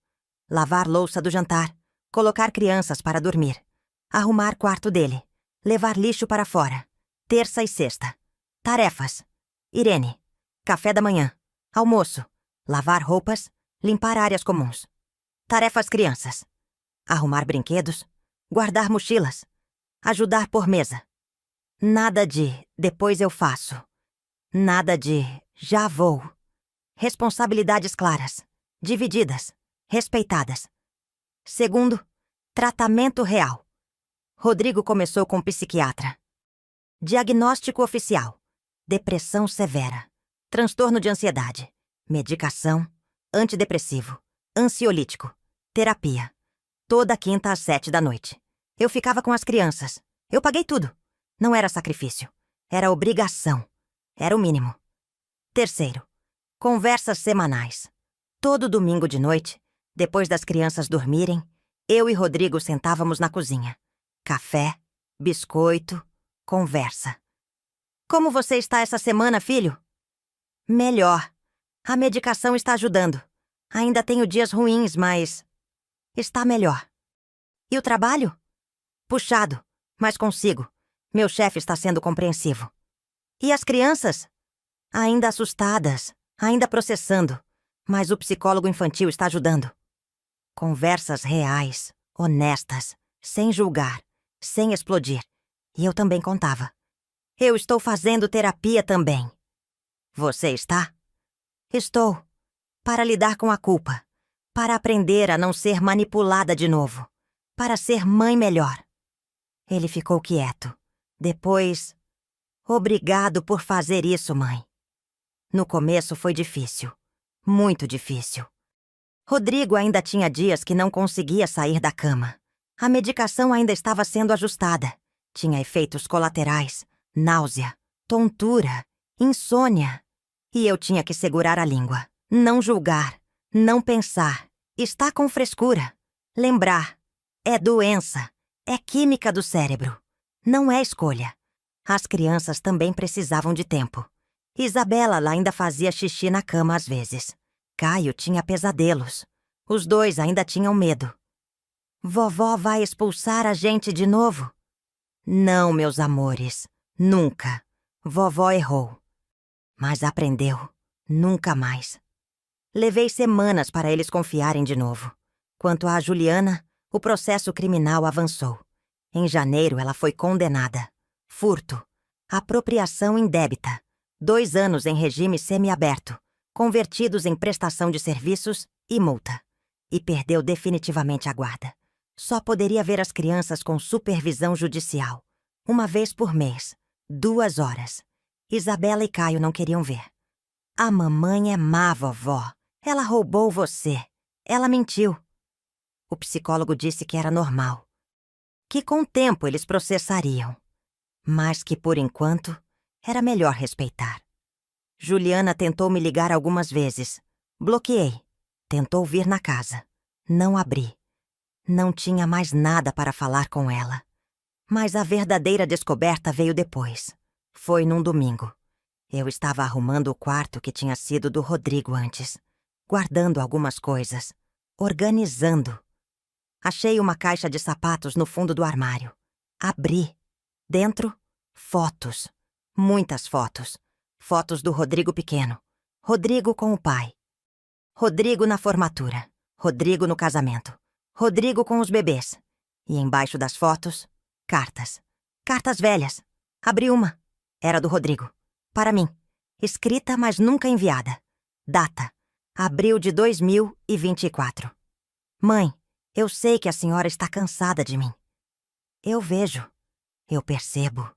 Lavar louça do jantar. Colocar crianças para dormir. Arrumar quarto dele. Levar lixo para fora. Terça e sexta. Tarefas. Irene. Café da manhã. Almoço. Lavar roupas. Limpar áreas comuns. Tarefas crianças. Arrumar brinquedos. Guardar mochilas. Ajudar por mesa. Nada de depois eu faço. Nada de já vou. Responsabilidades claras. Divididas. Respeitadas. Segundo, tratamento real. Rodrigo começou com psiquiatra. Diagnóstico oficial. Depressão severa. Transtorno de ansiedade. Medicação. Antidepressivo, ansiolítico, terapia. Toda quinta às 7 da noite. Eu ficava com as crianças. Eu paguei tudo. Não era sacrifício. Era obrigação. Era o mínimo. Terceiro, conversas semanais. Todo domingo de noite, depois das crianças dormirem, eu e Rodrigo sentávamos na cozinha. Café, biscoito, conversa. Como você está essa semana, filho? Melhor. A medicação está ajudando. Ainda tenho dias ruins, mas está melhor. E o trabalho? Puxado, mas consigo. Meu chefe está sendo compreensivo. E as crianças? Ainda assustadas, ainda processando, mas o psicólogo infantil está ajudando. Conversas reais, honestas, sem julgar, sem explodir. E eu também contava. Eu estou fazendo terapia também. Você está? Estou. Para lidar com a culpa. Para aprender a não ser manipulada de novo. Para ser mãe melhor. Ele ficou quieto. Depois... Obrigado por fazer isso, mãe. No começo foi difícil. Muito difícil. Rodrigo ainda tinha dias que não conseguia sair da cama. A medicação ainda estava sendo ajustada. Tinha efeitos colaterais, náusea, tontura, insônia. E eu tinha que segurar a língua. Não julgar. Não pensar. Está com frescura. Lembrar. É doença. É química do cérebro. Não é escolha. As crianças também precisavam de tempo. Isabela lá ainda fazia xixi na cama às vezes. Caio tinha pesadelos. Os dois ainda tinham medo. Vovó vai expulsar a gente de novo? Não, meus amores. Nunca. Vovó errou. Mas aprendeu. Nunca mais. Levei semanas para eles confiarem de novo. Quanto à Juliana, o processo criminal avançou. Em janeiro, ela foi condenada. Furto. Apropriação indébita. 2 anos em regime semiaberto, convertidos em prestação de serviços e multa. E perdeu definitivamente a guarda. Só poderia ver as crianças com supervisão judicial. 1 vez por mês. 2 horas. Isabela e Caio não queriam ver. A mamãe é má, vovó. Ela roubou você. Ela mentiu. O psicólogo disse que era normal. Que com o tempo eles processariam. Mas que, por enquanto, era melhor respeitar. Juliana tentou me ligar algumas vezes. Bloqueei. Tentou vir na casa. Não abri. Não tinha mais nada para falar com ela. Mas a verdadeira descoberta veio depois. Foi num domingo. Eu estava arrumando o quarto que tinha sido do Rodrigo antes. guardando algumas coisas, organizando. Achei uma caixa de sapatos no fundo do armário. Abri. Dentro, fotos. Muitas fotos. Fotos do Rodrigo pequeno. Rodrigo com o pai. Rodrigo na formatura. Rodrigo no casamento. Rodrigo com os bebês. E embaixo das fotos, cartas. Cartas velhas. Abri uma. Era do Rodrigo. Para mim. Escrita, mas nunca enviada. Data: abril de 2024. Mãe, eu sei que a senhora está cansada de mim. Eu vejo. Eu percebo.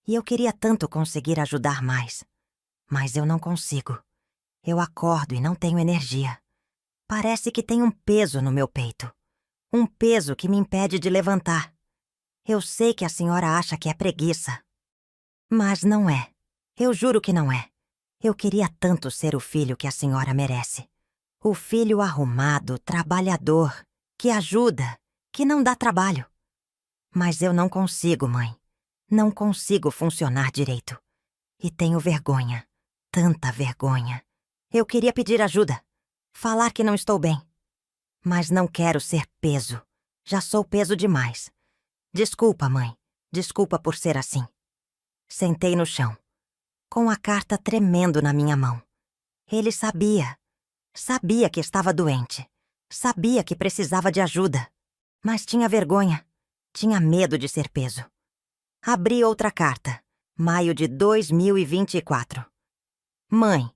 E eu queria tanto conseguir ajudar mais. Mas eu não consigo. Eu acordo e não tenho energia. Parece que tem um peso no meu peito. Um peso que me impede de levantar. Eu sei que a senhora acha que é preguiça. Mas não é. Eu juro que não é. Eu queria tanto ser o filho que a senhora merece. O filho arrumado, trabalhador, que ajuda, que não dá trabalho. Mas eu não consigo, mãe. Não consigo funcionar direito. E tenho vergonha. Tanta vergonha. Eu queria pedir ajuda. Falar que não estou bem. Mas não quero ser peso. Já sou peso demais. Desculpa, mãe. Desculpa por ser assim. Sentei no chão, com a carta tremendo na minha mão. Ele sabia. Sabia que estava doente. Sabia que precisava de ajuda. Mas tinha vergonha. Tinha medo de ser peso. Abri outra carta. Maio de 2024. Mãe,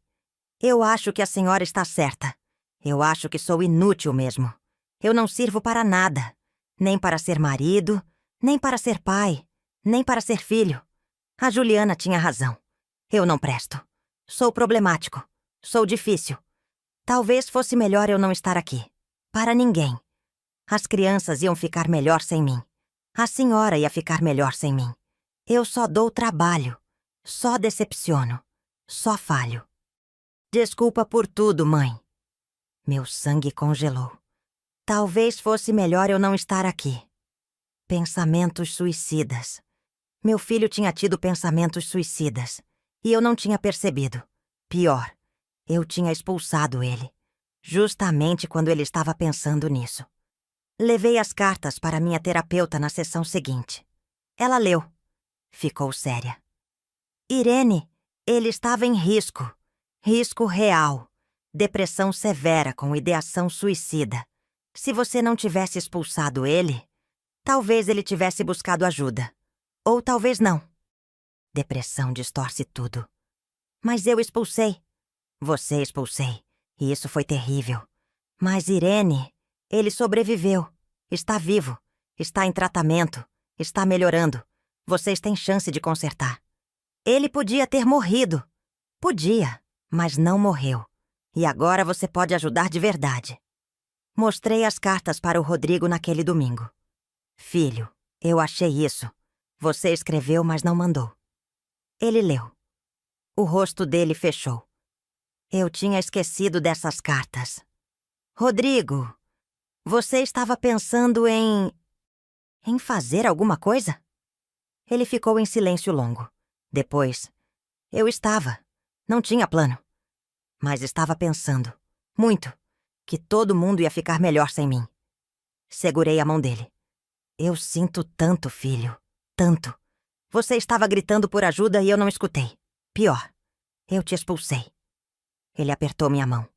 eu acho que a senhora está certa. Eu acho que sou inútil mesmo. Eu não sirvo para nada. Nem para ser marido, nem para ser pai, nem para ser filho. A Juliana tinha razão. Eu não presto. Sou problemático. Sou difícil. Talvez fosse melhor eu não estar aqui. Para ninguém. As crianças iam ficar melhor sem mim. A senhora ia ficar melhor sem mim. Eu só dou trabalho. Só decepciono. Só falho. Desculpa por tudo, mãe. Meu sangue congelou. Talvez fosse melhor eu não estar aqui. Pensamentos suicidas. Meu filho tinha tido pensamentos suicidas. E eu não tinha percebido. Pior, eu tinha expulsado ele. Justamente quando ele estava pensando nisso. Levei as cartas para minha terapeuta na sessão seguinte. Ela leu. Ficou séria. Irene, ele estava em risco. Risco real. Depressão severa com ideação suicida. Se você não tivesse expulsado ele, talvez ele tivesse buscado ajuda. Ou talvez não. Depressão distorce tudo. Mas eu expulsei. Você expulsei. E isso foi terrível. Mas Irene, ele sobreviveu. Está vivo. Está em tratamento. Está melhorando. Vocês têm chance de consertar. Ele podia ter morrido. Podia, mas não morreu. E agora você pode ajudar de verdade. Mostrei as cartas para o Rodrigo naquele domingo. Filho, eu achei isso. Você escreveu, mas não mandou. Ele leu. O rosto dele fechou. Eu tinha esquecido dessas cartas. Rodrigo, você estava pensando em fazer alguma coisa? Ele ficou em silêncio longo. Depois, eu estava. Não tinha plano. Mas estava pensando, muito, que todo mundo ia ficar melhor sem mim. Segurei a mão dele. Eu sinto tanto, filho. Tanto. Você estava gritando por ajuda e eu não escutei. Pior, eu te expulsei. Ele apertou minha mão.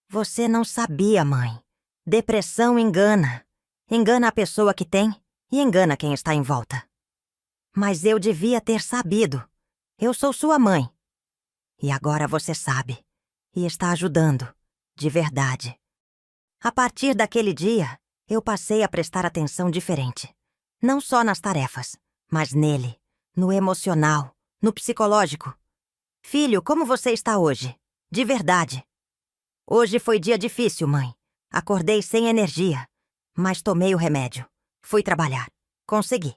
Você não sabia, mãe. Depressão engana. Engana a pessoa que tem e engana quem está em volta. Mas eu devia ter sabido. Eu sou sua mãe. E agora você sabe. E está ajudando. De verdade. A partir daquele dia, eu passei a prestar atenção diferente. Não só nas tarefas, mas nele, no emocional, no psicológico. Filho, como você está hoje? De verdade. Hoje foi dia difícil, mãe. Acordei sem energia, mas tomei o remédio. Fui trabalhar. Consegui.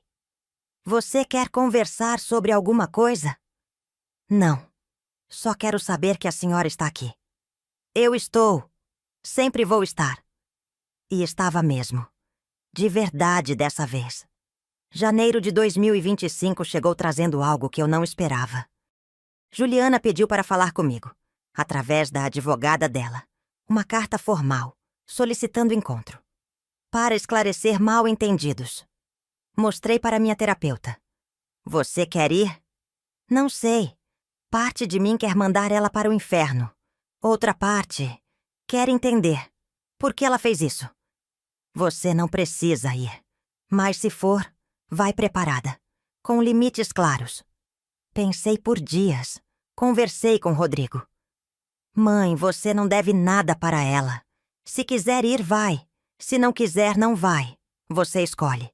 Você quer conversar sobre alguma coisa? Não. Só quero saber que a senhora está aqui. Eu estou. Sempre vou estar. E estava mesmo. De verdade dessa vez. Janeiro de 2025 chegou trazendo algo que eu não esperava. Juliana pediu para falar comigo, através da advogada dela. Uma carta formal, solicitando encontro. Para esclarecer mal-entendidos. Mostrei para minha terapeuta. Você quer ir? Não sei. Parte de mim quer mandar ela para o inferno. Outra parte quer entender. Por que ela fez isso? Você não precisa ir. Mas se for, vai preparada. Com limites claros. Pensei por dias. Conversei com Rodrigo. Mãe, você não deve nada para ela. Se quiser ir, vai. Se não quiser, não vai. Você escolhe.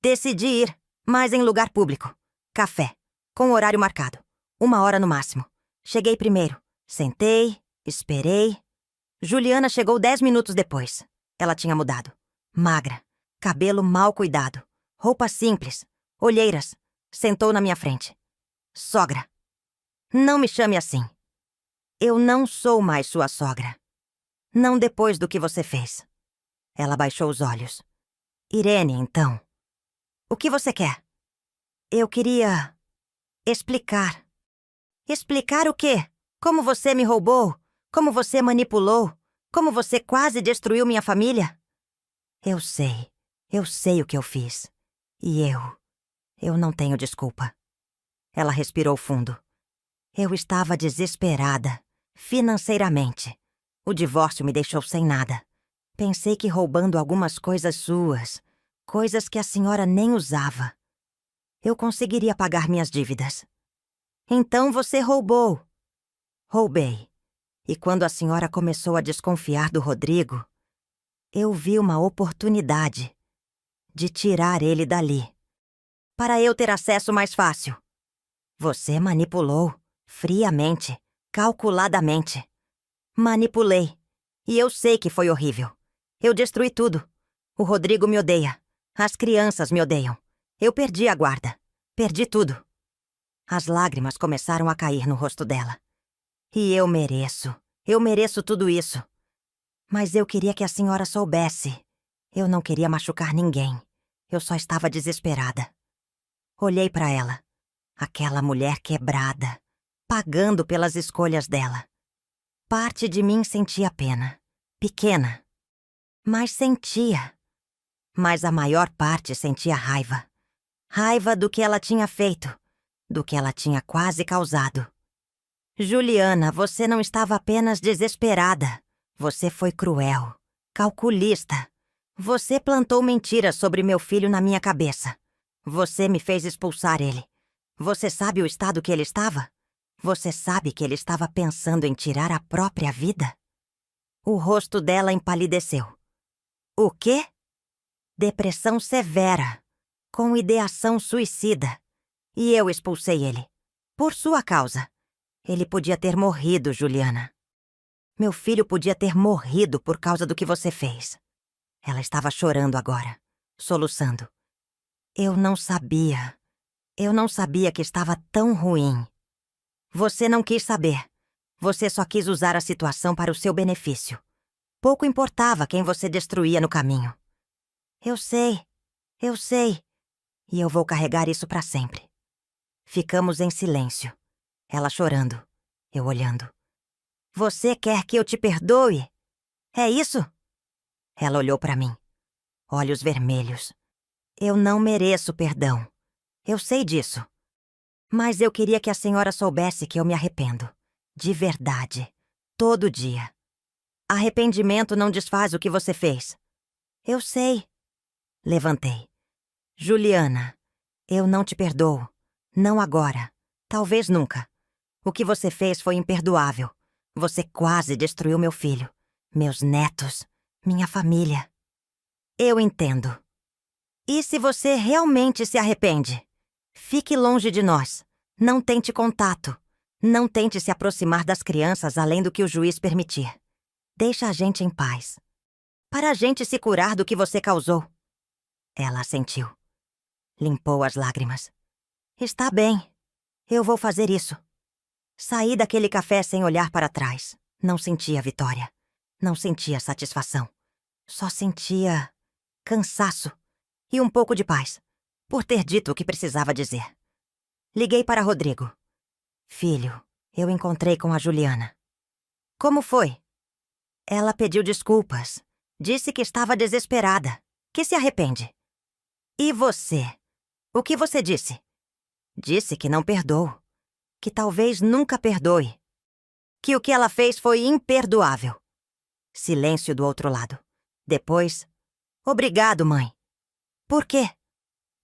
Decidi ir, mas em lugar público. Café. Com horário marcado. 1 hora no máximo. Cheguei primeiro. Sentei, esperei. Juliana chegou 10 minutos depois. Ela tinha mudado. Magra. Cabelo mal cuidado. Roupa simples. Olheiras. Sentou na minha frente. Sogra. Não me chame assim. Eu não sou mais sua sogra. Não depois do que você fez. Ela baixou os olhos. Irene, então. O que você quer? Eu queria... explicar. Explicar o quê? Como você me roubou? Como você manipulou? Como você quase destruiu minha família? Eu sei o que eu fiz. E eu não tenho desculpa. Ela respirou fundo. Eu estava desesperada, financeiramente. O divórcio me deixou sem nada. Pensei que roubando algumas coisas suas, coisas que a senhora nem usava, eu conseguiria pagar minhas dívidas. Então você roubou. Roubei. E quando a senhora começou a desconfiar do Rodrigo, eu vi uma oportunidade de tirar ele dali, para eu ter acesso mais fácil. Você manipulou, friamente, calculadamente. Manipulei. E eu sei que foi horrível. Eu destruí tudo. O Rodrigo me odeia. As crianças me odeiam. Eu perdi a guarda. Perdi tudo. As lágrimas começaram a cair no rosto dela. E eu mereço tudo isso. Mas eu queria que a senhora soubesse. Eu não queria machucar ninguém. Eu só estava desesperada. Olhei para ela. Aquela mulher quebrada, pagando pelas escolhas dela. Parte de mim sentia pena. Pequena. Mas sentia. Mas a maior parte sentia raiva. Raiva do que ela tinha feito. Do que ela tinha quase causado. Juliana, você não estava apenas desesperada. Você foi cruel. Calculista. Você plantou mentiras sobre meu filho na minha cabeça. Você me fez expulsar ele. Você sabe o estado que ele estava? Você sabe que ele estava pensando em tirar a própria vida? O rosto dela empalideceu. O quê? Depressão severa, com ideação suicida. E eu expulsei ele. Por sua causa. Ele podia ter morrido, Juliana. Meu filho podia ter morrido por causa do que você fez. Ela estava chorando agora, soluçando. Eu não sabia que estava tão ruim. Você não quis saber. Você só quis usar a situação para o seu benefício. Pouco importava quem você destruía no caminho. Eu sei. E eu vou carregar isso para sempre. Ficamos em silêncio. Ela chorando, eu olhando. Você quer que eu te perdoe? É isso? Ela olhou para mim. Olhos vermelhos. Eu não mereço perdão. Eu sei disso. Mas eu queria que a senhora soubesse que eu me arrependo. De verdade. Todo dia. Arrependimento não desfaz o que você fez. Eu sei. Levantei. Juliana, eu não te perdoo. Não agora. Talvez nunca. O que você fez foi imperdoável. Você quase destruiu meu filho, meus netos, minha família. Eu entendo. E se você realmente se arrepende? Fique longe de nós. Não tente contato. Não tente se aproximar das crianças além do que o juiz permitir. Deixa a gente em paz. Para a gente se curar do que você causou. Ela assentiu. Limpou as lágrimas. Está bem. Eu vou fazer isso. Saí daquele café sem olhar para trás. Não sentia vitória. Não sentia satisfação. Só sentia cansaço e um pouco de paz, por ter dito o que precisava dizer. Liguei para Rodrigo. Filho, eu encontrei com a Juliana. Como foi? Ela pediu desculpas. Disse que estava desesperada, que se arrepende. E você? O que você disse? Disse que não perdoou, que talvez nunca perdoe, que o que ela fez foi imperdoável. Silêncio do outro lado. Depois, obrigado, mãe. Por quê?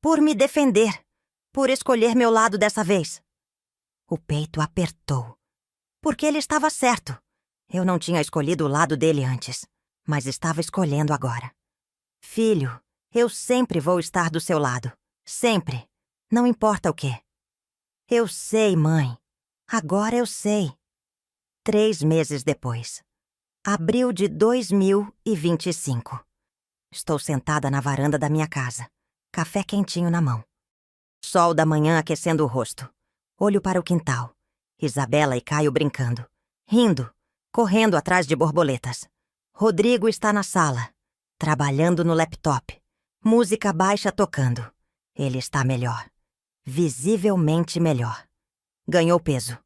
Por me defender, por escolher meu lado dessa vez. O peito apertou, porque ele estava certo. Eu não tinha escolhido o lado dele antes, mas estava escolhendo agora. Filho, eu sempre vou estar do seu lado. Sempre. Não importa o quê. Eu sei, mãe. Agora eu sei. 3 meses depois. Abril de 2025. Estou sentada na varanda da minha casa. Café quentinho na mão. Sol da manhã aquecendo o rosto. Olho para o quintal. Isabela e Caio brincando. Rindo. Correndo atrás de borboletas. Rodrigo está na sala. Trabalhando no laptop. Música baixa tocando. Ele está melhor. Visivelmente melhor. Ganhou peso.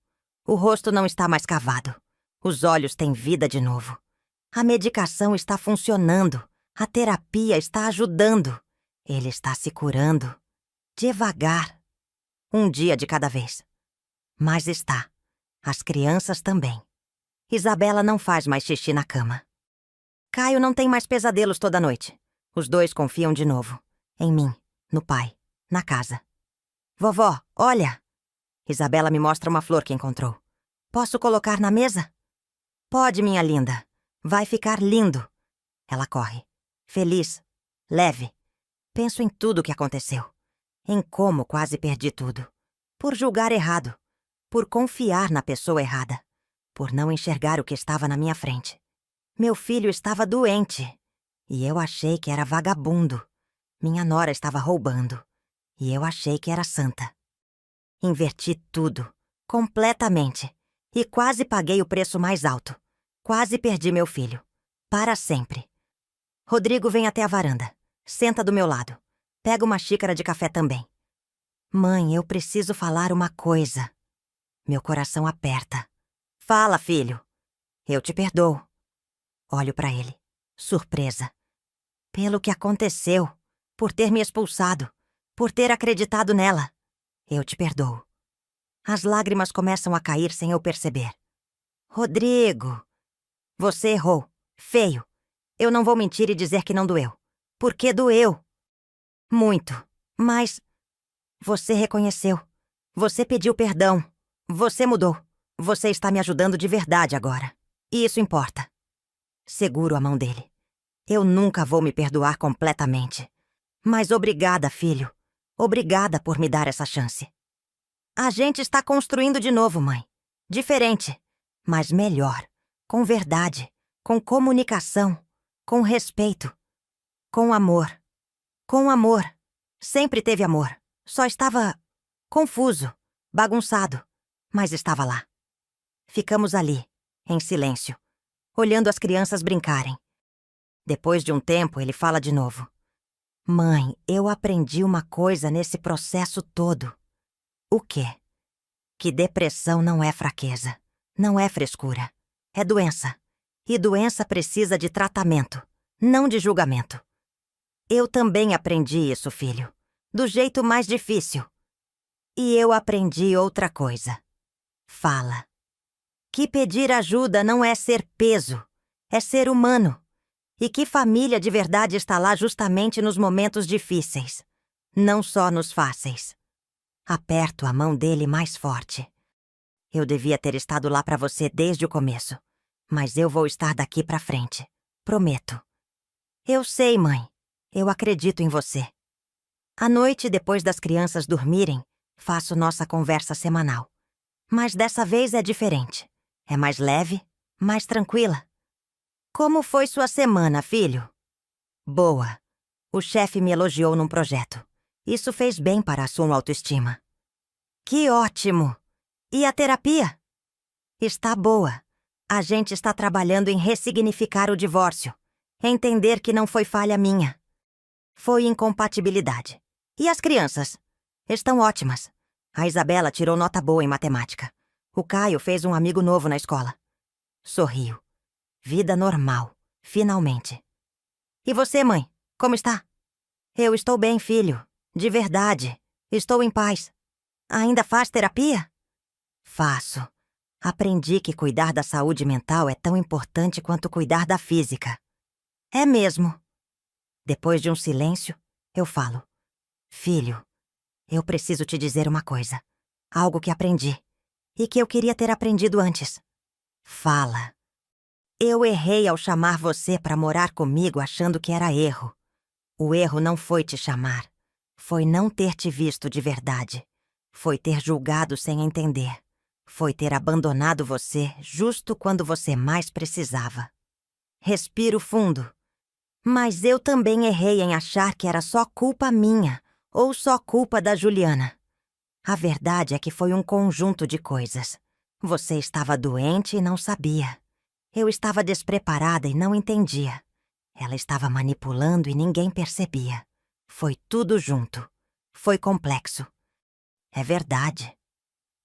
O rosto não está mais cavado. Os olhos têm vida de novo. A medicação está funcionando. A terapia está ajudando. Ele está se curando. Devagar. Um dia de cada vez. Mas está. As crianças também. Isabela não faz mais xixi na cama. Caio não tem mais pesadelos toda noite. Os dois confiam de novo. Em mim, no pai, na casa. Vovó, olha! Isabela me mostra uma flor que encontrou. Posso colocar na mesa? Pode, minha linda. Vai ficar lindo. Ela corre. Feliz. Leve. Penso em tudo o que aconteceu. Em como quase perdi tudo. Por julgar errado. Por confiar na pessoa errada. Por não enxergar o que estava na minha frente. Meu filho estava doente. E eu achei que era vagabundo. Minha nora estava roubando. E eu achei que era santa. Inverti tudo. Completamente. E quase paguei o preço mais alto. Quase perdi meu filho. Para sempre. Rodrigo vem até a varanda. Senta do meu lado. Pega uma xícara de café também. Mãe, eu preciso falar uma coisa. Meu coração aperta. Fala, filho. Eu te perdoo. Olho para ele. Surpresa. Pelo que aconteceu. Por ter me expulsado. Por ter acreditado nela. Eu te perdoo. As lágrimas começam a cair sem eu perceber. Rodrigo. Você errou. Feio. Eu não vou mentir e dizer que não doeu. Porque doeu. Muito. Mas você reconheceu. Você pediu perdão. Você mudou. Você está me ajudando de verdade agora. E isso importa. Seguro a mão dele. Eu nunca vou me perdoar completamente. Mas obrigada, filho. Obrigada por me dar essa chance. A gente está construindo de novo, mãe. Diferente. Mas melhor. Com verdade. Com comunicação. Com respeito. Com amor. Com amor. Sempre teve amor. Só estava confuso, bagunçado, mas estava lá. Ficamos ali, em silêncio, olhando as crianças brincarem. Depois de um tempo, ele fala de novo. Mãe, eu aprendi uma coisa nesse processo todo. O quê? Que depressão não é fraqueza, não é frescura. É doença. E doença precisa de tratamento, não de julgamento. Eu também aprendi isso, filho. Do jeito mais difícil. E eu aprendi outra coisa. Fala. Que pedir ajuda não é ser peso, é ser humano. E que família de verdade está lá justamente nos momentos difíceis, não só nos fáceis. Aperto a mão dele mais forte. Eu devia ter estado lá para você desde o começo, mas eu vou estar daqui para frente. Prometo. Eu sei, mãe. Eu acredito em você. À noite, depois das crianças dormirem, faço nossa conversa semanal. Mas dessa vez é diferente. É mais leve, mais tranquila. Como foi sua semana, filho? Boa. O chefe me elogiou num projeto. Isso fez bem para a sua autoestima. Que ótimo! E a terapia? Está boa. A gente está trabalhando em ressignificar o divórcio. Entender que não foi falha minha. Foi incompatibilidade. E as crianças? Estão ótimas. A Isabela tirou nota boa em matemática. O Caio fez um amigo novo na escola. Sorrio. Vida normal, finalmente. E você, mãe, como está? Eu estou bem, filho. De verdade. Estou em paz. Ainda faz terapia? Faço. Aprendi que cuidar da saúde mental é tão importante quanto cuidar da física. É mesmo. Depois de um silêncio, eu falo. Filho, eu preciso te dizer uma coisa. Algo que aprendi. E que eu queria ter aprendido antes. Fala. Eu errei ao chamar você para morar comigo achando que era erro. O erro não foi te chamar. Foi não ter te visto de verdade. Foi ter julgado sem entender. Foi ter abandonado você justo quando você mais precisava. Respiro fundo. Mas eu também errei em achar que era só culpa minha ou só culpa da Juliana. A verdade é que foi um conjunto de coisas. Você estava doente e não sabia. Eu estava despreparada e não entendia. Ela estava manipulando e ninguém percebia. Foi tudo junto. Foi complexo. É verdade.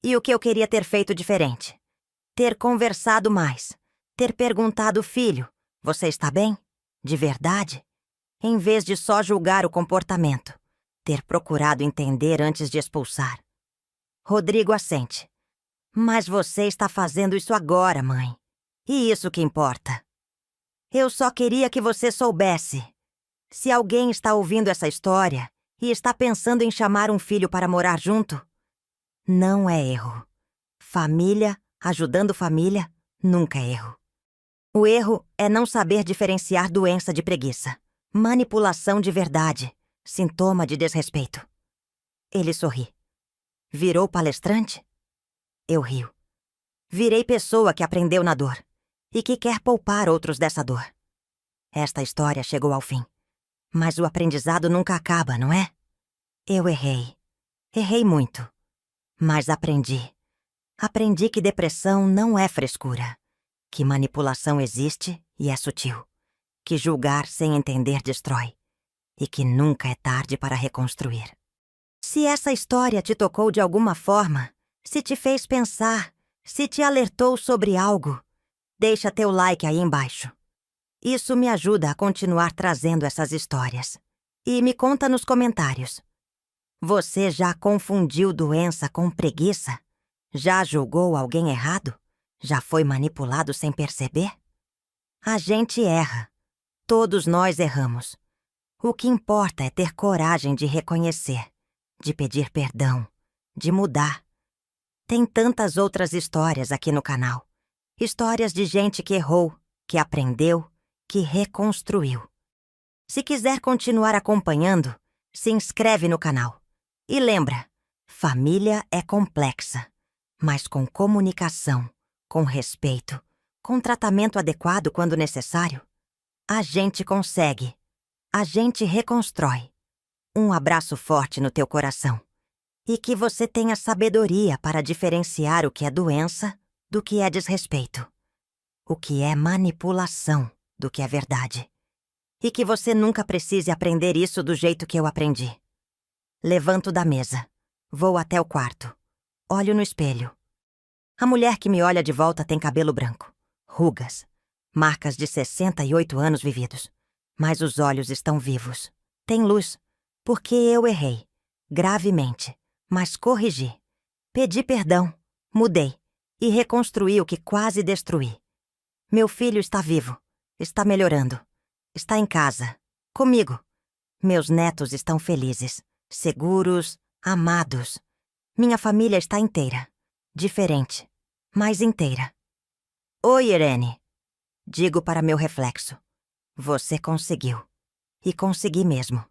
E o que eu queria ter feito diferente? Ter conversado mais. Ter perguntado, filho, você está bem? De verdade? Em vez de só julgar o comportamento. Ter procurado entender antes de expulsar. Rodrigo assente. Mas você está fazendo isso agora, mãe. E isso que importa. Eu só queria que você soubesse. Se alguém está ouvindo essa história e está pensando em chamar um filho para morar junto, não é erro. Família, ajudando família, nunca é erro. O erro é não saber diferenciar doença de preguiça, manipulação de verdade, sintoma de desrespeito. Ele sorri. Virou palestrante? Eu rio. Virei pessoa que aprendeu na dor e que quer poupar outros dessa dor. Esta história chegou ao fim. Mas o aprendizado nunca acaba, não é? Eu errei. Errei muito. Mas aprendi. Aprendi que depressão não é frescura. Que manipulação existe e é sutil. Que julgar sem entender destrói. E que nunca é tarde para reconstruir. Se essa história te tocou de alguma forma, se te fez pensar, se te alertou sobre algo, deixa teu like aí embaixo. Isso me ajuda a continuar trazendo essas histórias. E me conta nos comentários. Você já confundiu doença com preguiça? Já julgou alguém errado? Já foi manipulado sem perceber? A gente erra. Todos nós erramos. O que importa é ter coragem de reconhecer, de pedir perdão, de mudar. Tem tantas outras histórias aqui no canal. Histórias de gente que errou, que aprendeu, que reconstruiu. Se quiser continuar acompanhando, se inscreve no canal. E lembra, família é complexa, mas com comunicação, com respeito, com tratamento adequado quando necessário, a gente consegue, a gente reconstrói. Um abraço forte no teu coração. E que você tenha sabedoria para diferenciar o que é doença do que é desrespeito. O que é manipulação do que é verdade. E que você nunca precise aprender isso do jeito que eu aprendi. Levanto da mesa. Vou até o quarto. Olho no espelho. A mulher que me olha de volta tem cabelo branco, rugas, marcas de 68 anos vividos. Mas os olhos estão vivos. Tem luz, porque eu errei, gravemente, mas corrigi. Pedi perdão, mudei e reconstruí o que quase destruí. Meu filho está vivo, está melhorando, está em casa, comigo. Meus netos estão felizes, seguros, amados. Minha família está inteira, diferente, mas inteira. Oi, Irene. Digo para meu reflexo. Você conseguiu. E consegui mesmo.